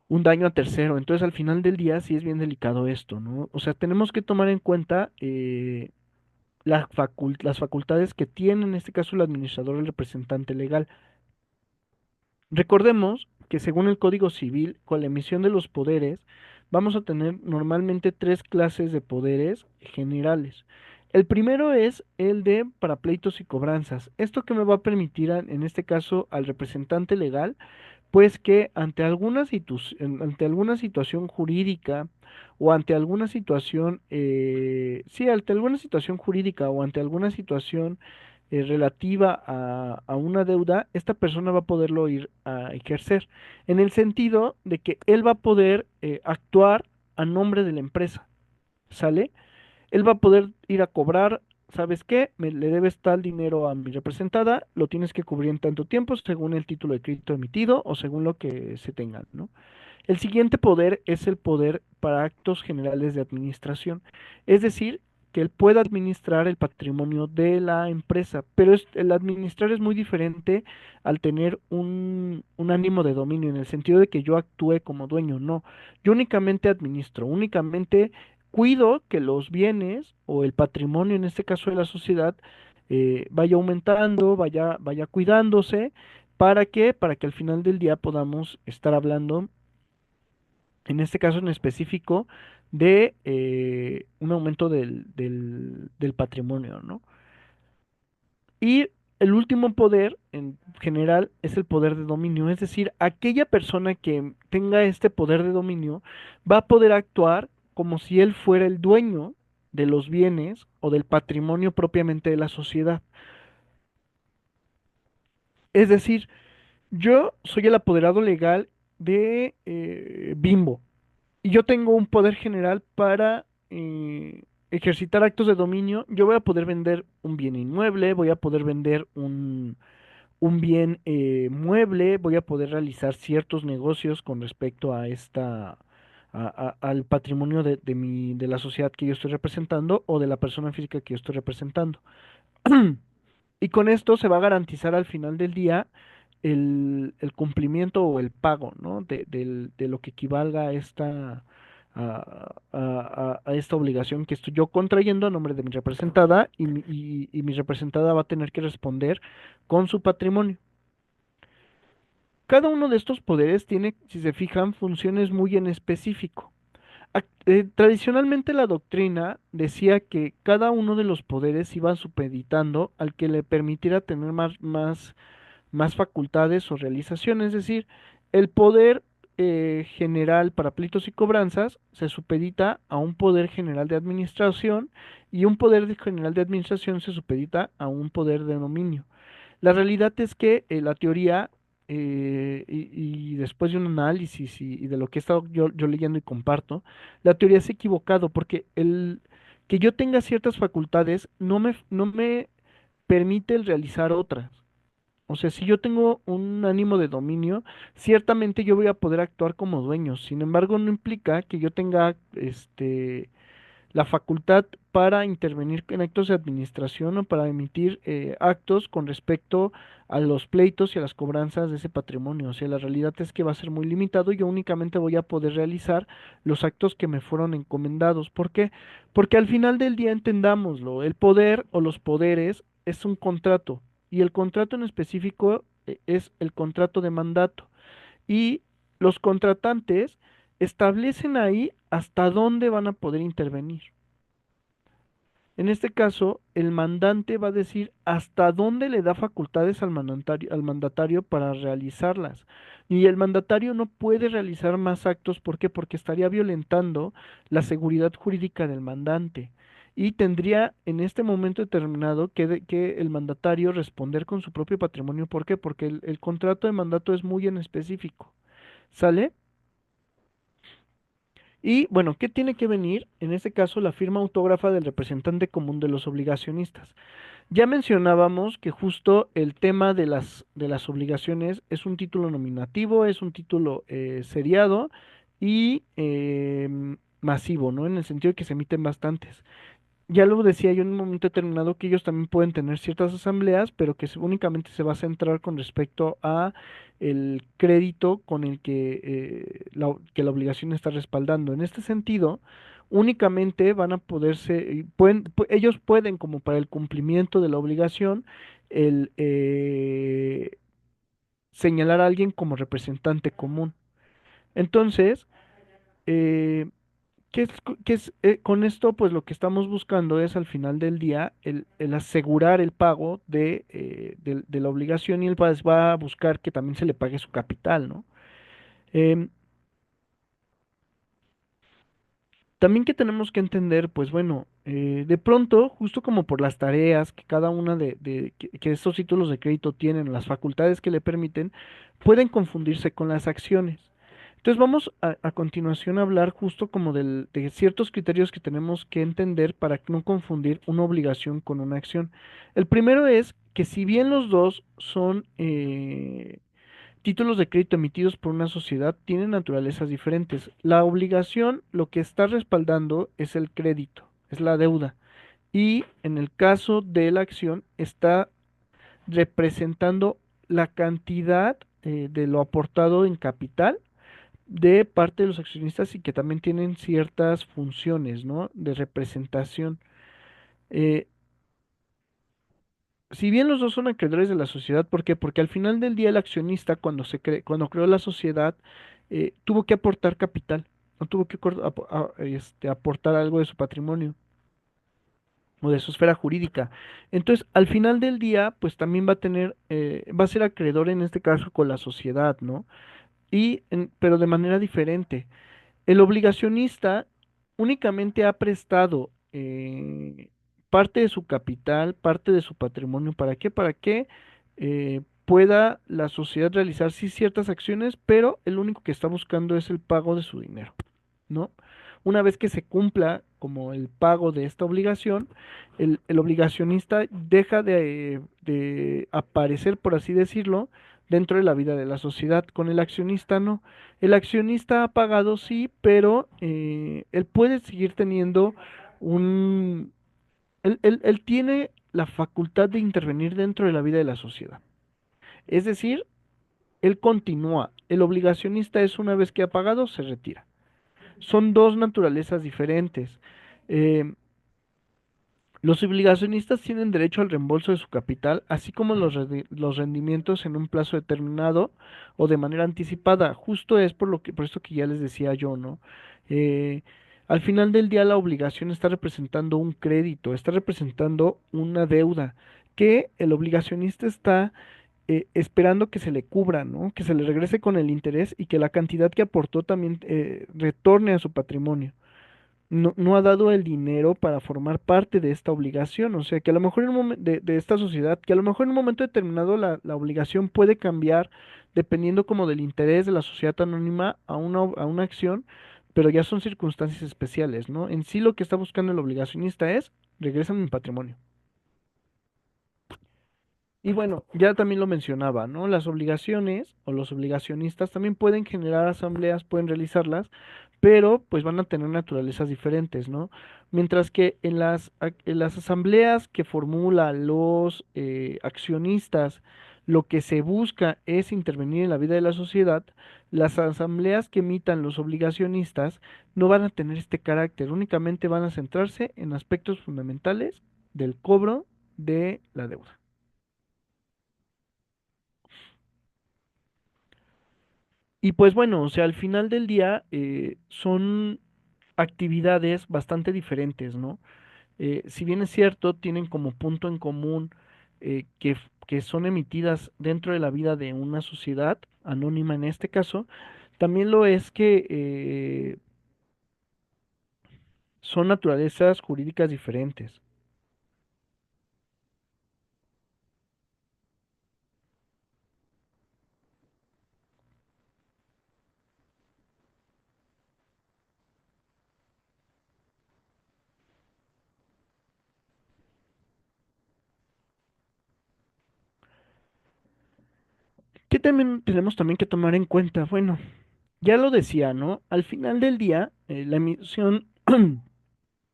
daño a tercero. Entonces, al final del día, sí es bien delicado esto, ¿no? O sea, tenemos que tomar en cuenta las facultades que tiene, en este caso, el administrador o el representante legal. Recordemos que según el Código Civil, con la emisión de los poderes, vamos a tener normalmente tres clases de poderes generales. El primero es el de para pleitos y cobranzas. Esto que me va a permitir, en este caso, al representante legal, pues que ante alguna situación jurídica o ante alguna situación, sí, ante alguna situación jurídica o ante alguna situación relativa a una deuda, esta persona va a poderlo ir a ejercer, en el sentido de que él va a poder actuar a nombre de la empresa, ¿sale? Él va a poder ir a cobrar, ¿sabes qué? Le debes tal dinero a mi representada, lo tienes que cubrir en tanto tiempo según el título de crédito emitido o según lo que se tenga, ¿no? El siguiente poder es el poder para actos generales de administración, es decir, que él pueda administrar el patrimonio de la empresa, pero el administrar es muy diferente al tener un ánimo de dominio, en el sentido de que yo actúe como dueño, no, yo únicamente administro, únicamente cuido que los bienes o el patrimonio, en este caso de la sociedad, vaya aumentando, vaya cuidándose. ¿Para qué? Para que al final del día podamos estar hablando en este caso en específico, de un aumento del patrimonio, ¿no? Y el último poder, en general, es el poder de dominio, es decir, aquella persona que tenga este poder de dominio va a poder actuar como si él fuera el dueño de los bienes o del patrimonio propiamente de la sociedad. Es decir, yo soy el apoderado legal de Bimbo, y yo tengo un poder general para ejercitar actos de dominio. Yo voy a poder vender un bien inmueble, voy a poder vender un bien mueble, voy a poder realizar ciertos negocios con respecto a al patrimonio de la sociedad que yo estoy representando o de la persona física que yo estoy representando. Y con esto se va a garantizar al final del día el cumplimiento o el pago, ¿no? De lo que equivalga a a esta obligación que estoy yo contrayendo a nombre de mi representada y mi representada va a tener que responder con su patrimonio. Cada uno de estos poderes tiene, si se fijan, funciones muy en específico. Tradicionalmente la doctrina decía que cada uno de los poderes iba supeditando al que le permitiera tener más facultades o realizaciones, es decir, el poder general para pleitos y cobranzas se supedita a un poder general de administración y un general de administración se supedita a un poder de dominio. La realidad es que la teoría, y después de un análisis y de lo que he estado yo leyendo y comparto, la teoría es equivocado porque que yo tenga ciertas facultades no me permite el realizar otras. O sea, si yo tengo un ánimo de dominio, ciertamente yo voy a poder actuar como dueño. Sin embargo, no implica que yo tenga la facultad para intervenir en actos de administración o para emitir actos con respecto a los pleitos y a las cobranzas de ese patrimonio. O sea, la realidad es que va a ser muy limitado y yo únicamente voy a poder realizar los actos que me fueron encomendados. ¿Por qué? Porque al final del día entendámoslo, el poder o los poderes es un contrato y el contrato en específico es el contrato de mandato y los contratantes establecen ahí hasta dónde van a poder intervenir. En este caso, el mandante va a decir hasta dónde le da facultades al mandatario para realizarlas. Y el mandatario no puede realizar más actos, ¿por qué? Porque estaría violentando la seguridad jurídica del mandante. Y tendría en este momento determinado que el mandatario responder con su propio patrimonio. ¿Por qué? Porque el contrato de mandato es muy en específico. ¿Sale? Y bueno, ¿qué tiene que venir? En este caso, la firma autógrafa del representante común de los obligacionistas. Ya mencionábamos que justo el tema de de las obligaciones es un título nominativo, es un título seriado y masivo, ¿no? En el sentido de que se emiten bastantes. Ya lo decía yo en un momento determinado que ellos también pueden tener ciertas asambleas, pero que únicamente se va a centrar con respecto a el crédito con el que la obligación está respaldando. En este sentido, únicamente van a ellos pueden, como para el cumplimiento de la obligación, el señalar a alguien como representante común. Entonces, eh, con esto? Pues lo que estamos buscando es al final del día el asegurar el pago de la obligación y él va a buscar que también se le pague su capital, ¿no? Em, También que tenemos que entender, pues bueno, de pronto, justo como por las tareas que cada una que estos títulos de crédito tienen, las facultades que le permiten, pueden confundirse con las acciones. Entonces vamos a continuación a hablar justo como de ciertos criterios que tenemos que entender para no confundir una obligación con una acción. El primero es que si bien los dos son títulos de crédito emitidos por una sociedad, tienen naturalezas diferentes. La obligación lo que está respaldando es el crédito, es la deuda. Y en el caso de la acción está representando la cantidad de lo aportado en capital de parte de los accionistas y que también tienen ciertas funciones, ¿no? De representación. Eh, si bien los dos son acreedores de la sociedad, ¿por qué? Porque al final del día el accionista cuando creó la sociedad tuvo que aportar capital, no tuvo que aportar algo de su patrimonio o de su esfera jurídica. Entonces, al final del día, pues también va a ser acreedor en este caso con la sociedad, ¿no? Pero de manera diferente. El obligacionista únicamente ha prestado parte de su capital, parte de su patrimonio. ¿Para qué? Para que pueda la sociedad realizar sí ciertas acciones, pero el único que está buscando es el pago de su dinero, ¿no? Una vez que se cumpla como el pago de esta obligación, el obligacionista deja de aparecer, por así decirlo, dentro de la vida de la sociedad. Con el accionista no. El accionista ha pagado, sí, pero él puede seguir teniendo un... él tiene la facultad de intervenir dentro de la vida de la sociedad. Es decir, él continúa. El obligacionista es una vez que ha pagado, se retira. Son dos naturalezas diferentes. Eh, los obligacionistas tienen derecho al reembolso de su capital, así como los rendimientos en un plazo determinado o de manera anticipada. Justo es por esto que ya les decía yo, ¿no? Eh, Al final del día la obligación está representando un crédito, está representando una deuda que el obligacionista está esperando que se le cubra, ¿no? Que se le regrese con el interés y que la cantidad que aportó también retorne a su patrimonio. No ha dado el dinero para formar parte de esta obligación, o sea que a lo mejor de esta sociedad, que a lo mejor en un momento determinado la obligación puede cambiar dependiendo como del interés de la sociedad anónima a una acción, pero ya son circunstancias especiales, ¿no? En sí lo que está buscando el obligacionista es, regresa mi patrimonio. Y bueno, ya también lo mencionaba, ¿no? Las obligaciones o los obligacionistas también pueden generar asambleas, pueden realizarlas, pero pues van a tener naturalezas diferentes, ¿no? Mientras que en las asambleas que formulan los accionistas, lo que se busca es intervenir en la vida de la sociedad, las asambleas que emitan los obligacionistas no van a tener este carácter, únicamente van a centrarse en aspectos fundamentales del cobro de la deuda. Y pues bueno, o sea, al final del día son actividades bastante diferentes, ¿no? Si bien es cierto, tienen como punto en común que son emitidas dentro de la vida de una sociedad, anónima en este caso, también lo es que son naturalezas jurídicas diferentes. ¿Qué también tenemos también que tomar en cuenta? Bueno, ya lo decía, ¿no? Al final del día, la emisión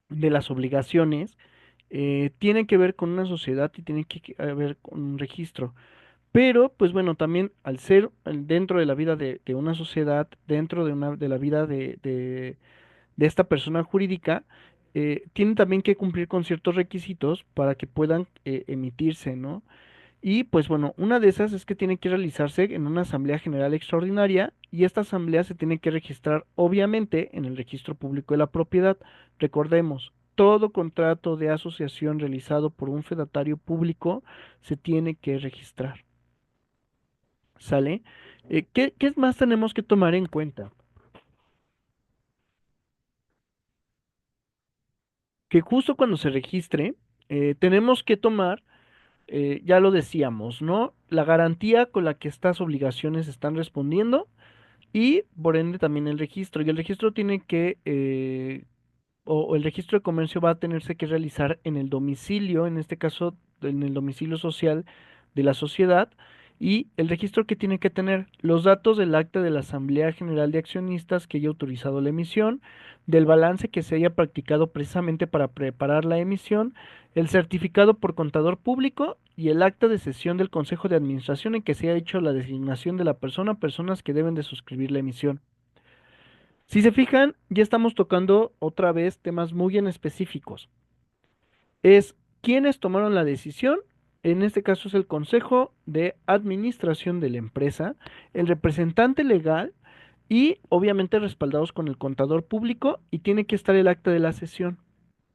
de las obligaciones tiene que ver con una sociedad y tiene que ver con un registro. Pero, pues bueno, también al ser dentro de la vida de una sociedad, dentro de la vida de esta persona jurídica, tienen también que cumplir con ciertos requisitos para que puedan emitirse, ¿no? Y pues bueno, una de esas es que tiene que realizarse en una asamblea general extraordinaria y esta asamblea se tiene que registrar obviamente en el registro público de la propiedad. Recordemos, todo contrato de asociación realizado por un fedatario público se tiene que registrar. ¿Sale? ¿Qué más tenemos que tomar en cuenta? Que justo cuando se registre, tenemos que tomar, ya lo decíamos, ¿no? La garantía con la que estas obligaciones están respondiendo y por ende también el registro. Y el registro tiene que, o el registro de comercio va a tenerse que realizar en el domicilio, en este caso en el domicilio social de la sociedad, y el registro que tiene que tener los datos del acta de la Asamblea General de Accionistas que haya autorizado la emisión, del balance que se haya practicado precisamente para preparar la emisión, el certificado por contador público y el acta de sesión del Consejo de Administración en que se haya hecho la designación de la persona, personas que deben de suscribir la emisión. Si se fijan, ya estamos tocando otra vez temas muy en específicos. Es quiénes tomaron la decisión, en este caso es el Consejo de Administración de la empresa, el representante legal y obviamente respaldados con el contador público y tiene que estar el acta de la sesión.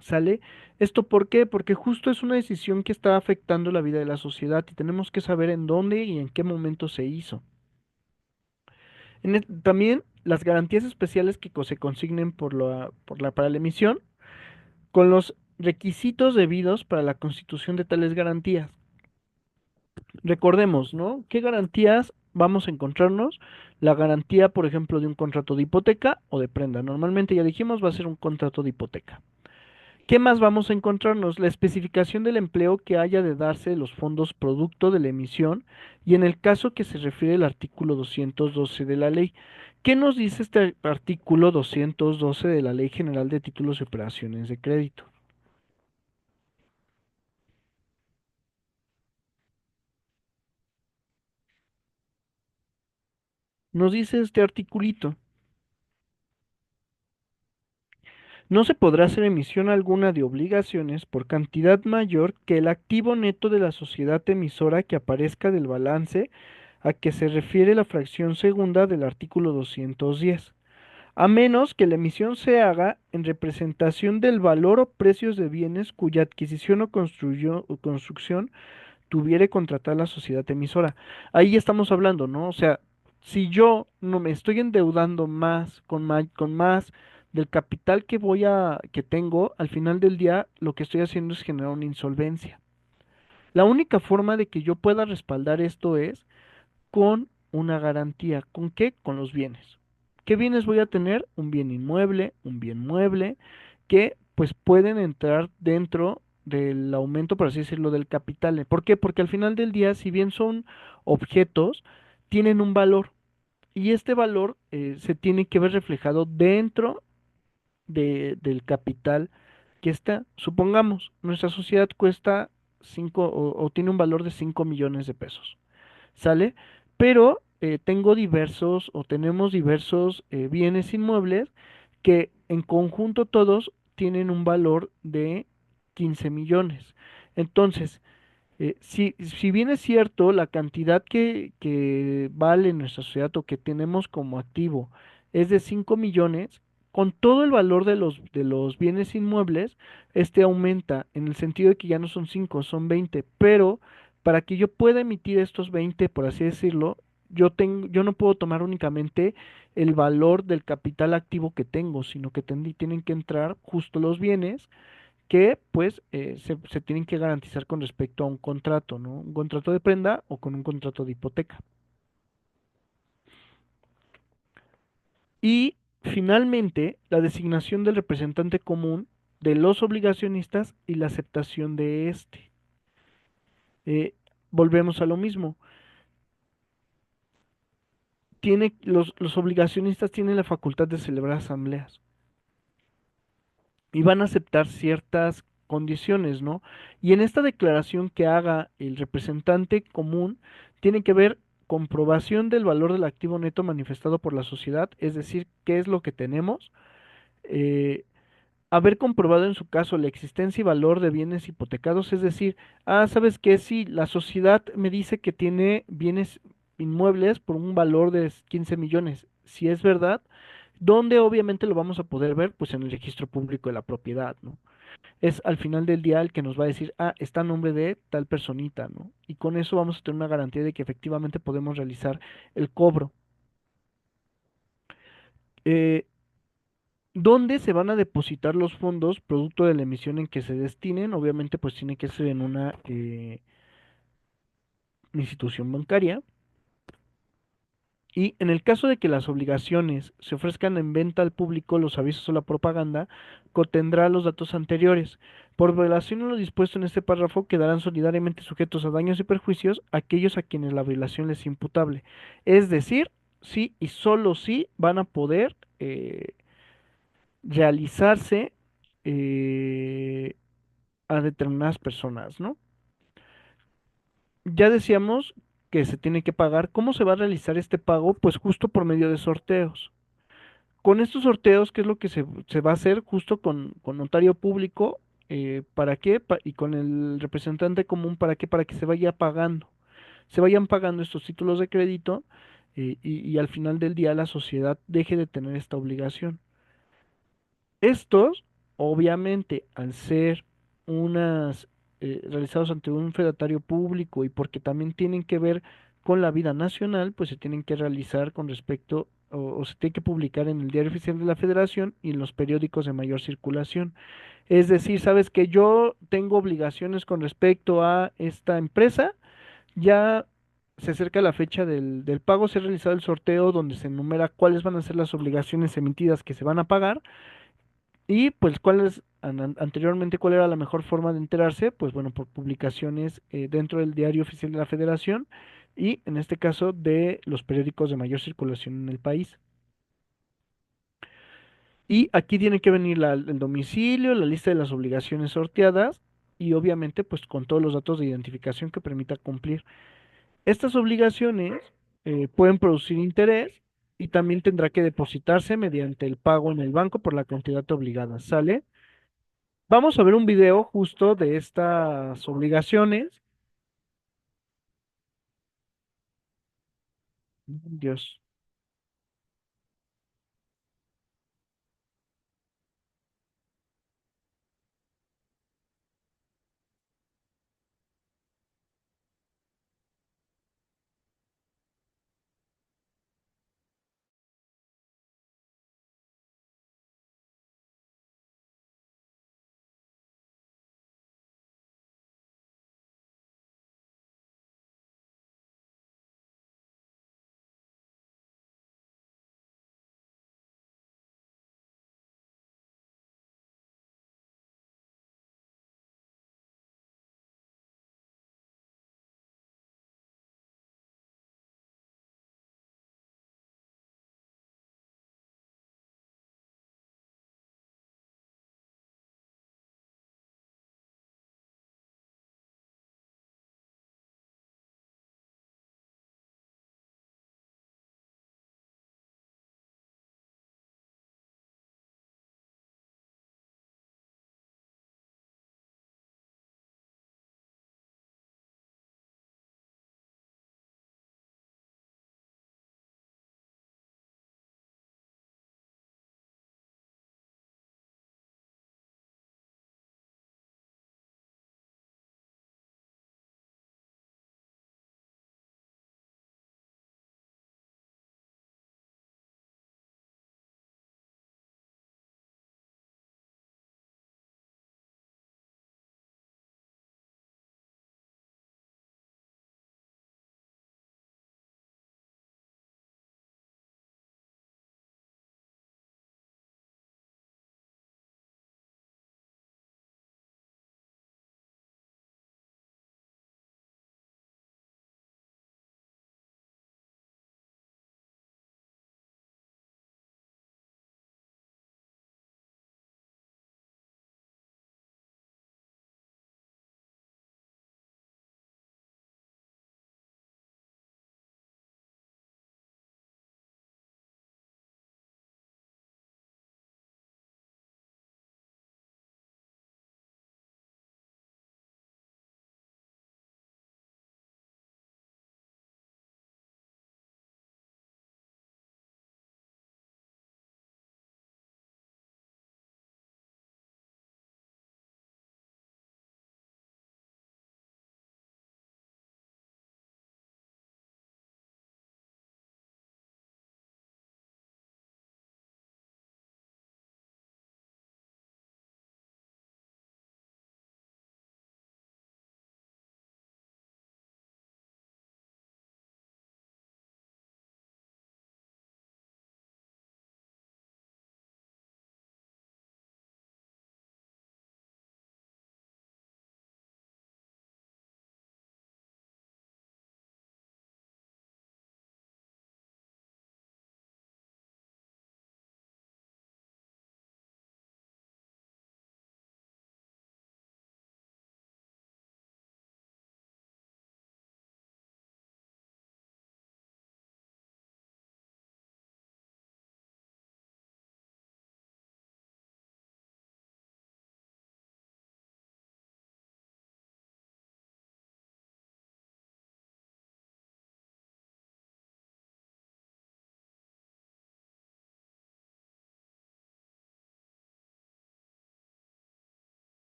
¿Sale? ¿Esto por qué? Porque justo es una decisión que está afectando la vida de la sociedad y tenemos que saber en dónde y en qué momento se hizo. También las garantías especiales que se consignen para la emisión, con los requisitos debidos para la constitución de tales garantías. Recordemos, ¿no? ¿Qué garantías vamos a encontrarnos? La garantía, por ejemplo, de un contrato de hipoteca o de prenda. Normalmente ya dijimos va a ser un contrato de hipoteca. ¿Qué más vamos a encontrarnos? La especificación del empleo que haya de darse de los fondos producto de la emisión y en el caso que se refiere al artículo 212 de la ley. ¿Qué nos dice este artículo 212 de la Ley General de Títulos y Operaciones de Crédito? Nos dice este articulito: no se podrá hacer emisión alguna de obligaciones por cantidad mayor que el activo neto de la sociedad emisora que aparezca del balance a que se refiere la fracción segunda del artículo 210, a menos que la emisión se haga en representación del valor o precios de bienes cuya adquisición o construcción tuviere contratar la sociedad emisora. Ahí estamos hablando, ¿no? O sea, si yo no me estoy endeudando más del capital que tengo, al final del día lo que estoy haciendo es generar una insolvencia. La única forma de que yo pueda respaldar esto es con una garantía. ¿Con qué? Con los bienes. ¿Qué bienes voy a tener? Un bien inmueble, un bien mueble, que pues pueden entrar dentro del aumento, por así decirlo, del capital. ¿Por qué? Porque al final del día, si bien son objetos, tienen un valor y este valor se tiene que ver reflejado dentro del capital que está. Supongamos, nuestra sociedad cuesta 5 o tiene un valor de 5 millones de pesos. ¿Sale? Pero tengo diversos o tenemos diversos bienes inmuebles que en conjunto todos tienen un valor de 15 millones. Entonces, si bien es cierto, la cantidad que vale nuestra sociedad o que tenemos como activo es de 5 millones, con todo el valor de los bienes inmuebles, este aumenta en el sentido de que ya no son 5 son 20, pero para que yo pueda emitir estos 20 por así decirlo, yo no puedo tomar únicamente el valor del capital activo que tengo, sino que tienen que entrar justo los bienes que pues se tienen que garantizar con respecto a un contrato, ¿no? Un contrato de prenda o con un contrato de hipoteca. Y finalmente, la designación del representante común de los obligacionistas y la aceptación de este. Eh, Volvemos a lo mismo. Los obligacionistas tienen la facultad de celebrar asambleas y van a aceptar ciertas condiciones, ¿no? Y en esta declaración que haga el representante común, tiene que ver comprobación del valor del activo neto manifestado por la sociedad, es decir, qué es lo que tenemos, eh, haber comprobado en su caso la existencia y valor de bienes hipotecados, es decir, ¿sabes qué? Si la sociedad me dice que tiene bienes inmuebles por un valor de 15 millones, si es verdad, ¿dónde obviamente lo vamos a poder ver? Pues en el registro público de la propiedad, ¿no? Es al final del día el que nos va a decir, está a nombre de tal personita, ¿no? Y con eso vamos a tener una garantía de que efectivamente podemos realizar el cobro. Eh, ¿Dónde se van a depositar los fondos producto de la emisión en que se destinen? Obviamente, pues tiene que ser en una institución bancaria. Y en el caso de que las obligaciones se ofrezcan en venta al público, los avisos o la propaganda, contendrá los datos anteriores. Por violación a lo dispuesto en este párrafo, quedarán solidariamente sujetos a daños y perjuicios aquellos a quienes la violación les es imputable. Es decir, sí y solo sí van a poder realizarse eh, a determinadas personas, ¿no? Ya decíamos que se tiene que pagar. ¿Cómo se va a realizar este pago? Pues justo por medio de sorteos. Con estos sorteos, ¿qué es lo que se va a hacer justo con notario público? ¿Para qué? Y con el representante común, ¿para qué? Para que se vaya pagando. Se vayan pagando estos títulos de crédito y al final del día la sociedad deje de tener esta obligación. Estos, obviamente, al ser unas realizados ante un fedatario público y porque también tienen que ver con la vida nacional, pues se tienen que realizar con respecto o se tiene que publicar en el Diario Oficial de la Federación y en los periódicos de mayor circulación. Es decir, sabes que yo tengo obligaciones con respecto a esta empresa, ya se acerca la fecha del pago, se ha realizado el sorteo donde se enumera cuáles van a ser las obligaciones emitidas que se van a pagar y pues anteriormente cuál era la mejor forma de enterarse, pues bueno, por publicaciones dentro del Diario Oficial de la Federación y en este caso de los periódicos de mayor circulación en el país. Y aquí tiene que venir el domicilio, la lista de las obligaciones sorteadas y obviamente pues con todos los datos de identificación que permita cumplir. Estas obligaciones pueden producir interés y también tendrá que depositarse mediante el pago en el banco por la cantidad obligada, ¿sale? Vamos a ver un video justo de estas obligaciones. Dios.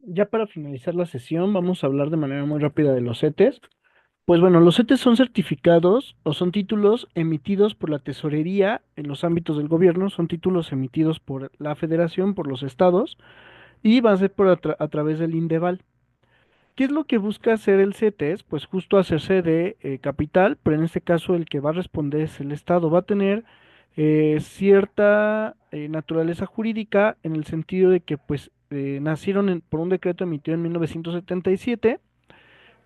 Ya para finalizar la sesión, vamos a hablar de manera muy rápida de los CETES. Pues bueno, los CETES son certificados o son títulos emitidos por la tesorería en los ámbitos del gobierno, son títulos emitidos por la federación, por los estados, y va a ser a través del INDEVAL. ¿Qué es lo que busca hacer el CETES? Pues justo hacerse de capital, pero en este caso el que va a responder es el Estado. Va a tener cierta naturaleza jurídica en el sentido de que pues nacieron por un decreto emitido en 1977.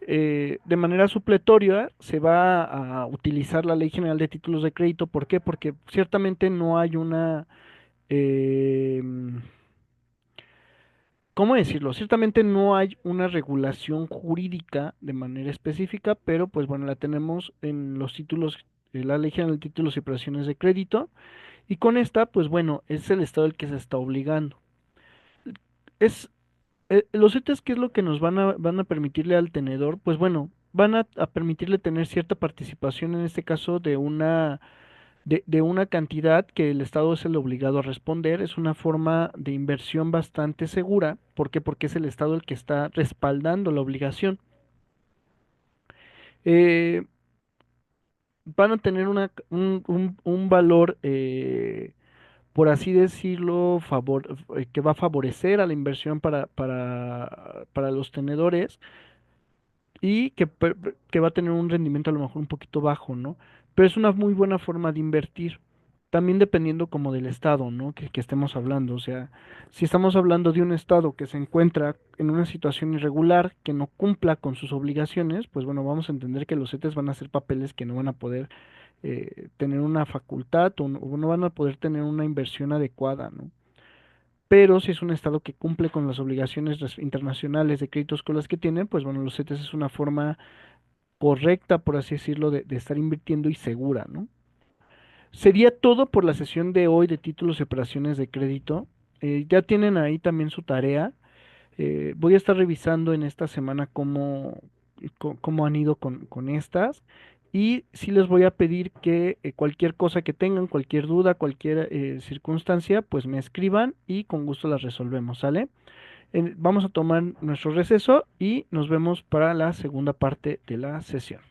De manera supletoria se va a utilizar la Ley General de Títulos de Crédito. ¿Por qué? Porque ciertamente no hay una... eh, ¿Cómo decirlo? Ciertamente no hay una regulación jurídica de manera específica, pero pues bueno, la tenemos en los títulos, la Ley General de Títulos y Operaciones de Crédito, y con esta, pues bueno, es el Estado el que se está obligando. Es, los CETES, ¿qué es lo que nos van a permitirle al tenedor? Pues bueno, van a permitirle tener cierta participación, en este caso, de una cantidad que el Estado es el obligado a responder. Es una forma de inversión bastante segura. ¿Por qué? Porque es el Estado el que está respaldando la obligación. Eh, Van a tener un valor, por así decirlo, que va a favorecer a la inversión para los tenedores y que va a tener un rendimiento a lo mejor un poquito bajo, ¿no? Pero es una muy buena forma de invertir, también dependiendo como del estado, ¿no? Que estemos hablando, o sea, si estamos hablando de un estado que se encuentra en una situación irregular, que no cumpla con sus obligaciones, pues bueno, vamos a entender que los CETES van a ser papeles que no van a poder tener una facultad o no van a poder tener una inversión adecuada, ¿no? Pero si es un estado que cumple con las obligaciones internacionales de créditos con las que tiene, pues bueno, los CETES es una forma correcta, por así decirlo, de estar invirtiendo y segura, ¿no? Sería todo por la sesión de hoy de títulos y operaciones de crédito. Ya tienen ahí también su tarea. Voy a estar revisando en esta semana cómo han ido con estas. Y sí les voy a pedir que cualquier cosa que tengan, cualquier duda, cualquier circunstancia, pues me escriban y con gusto las resolvemos, ¿sale? Vamos a tomar nuestro receso y nos vemos para la segunda parte de la sesión.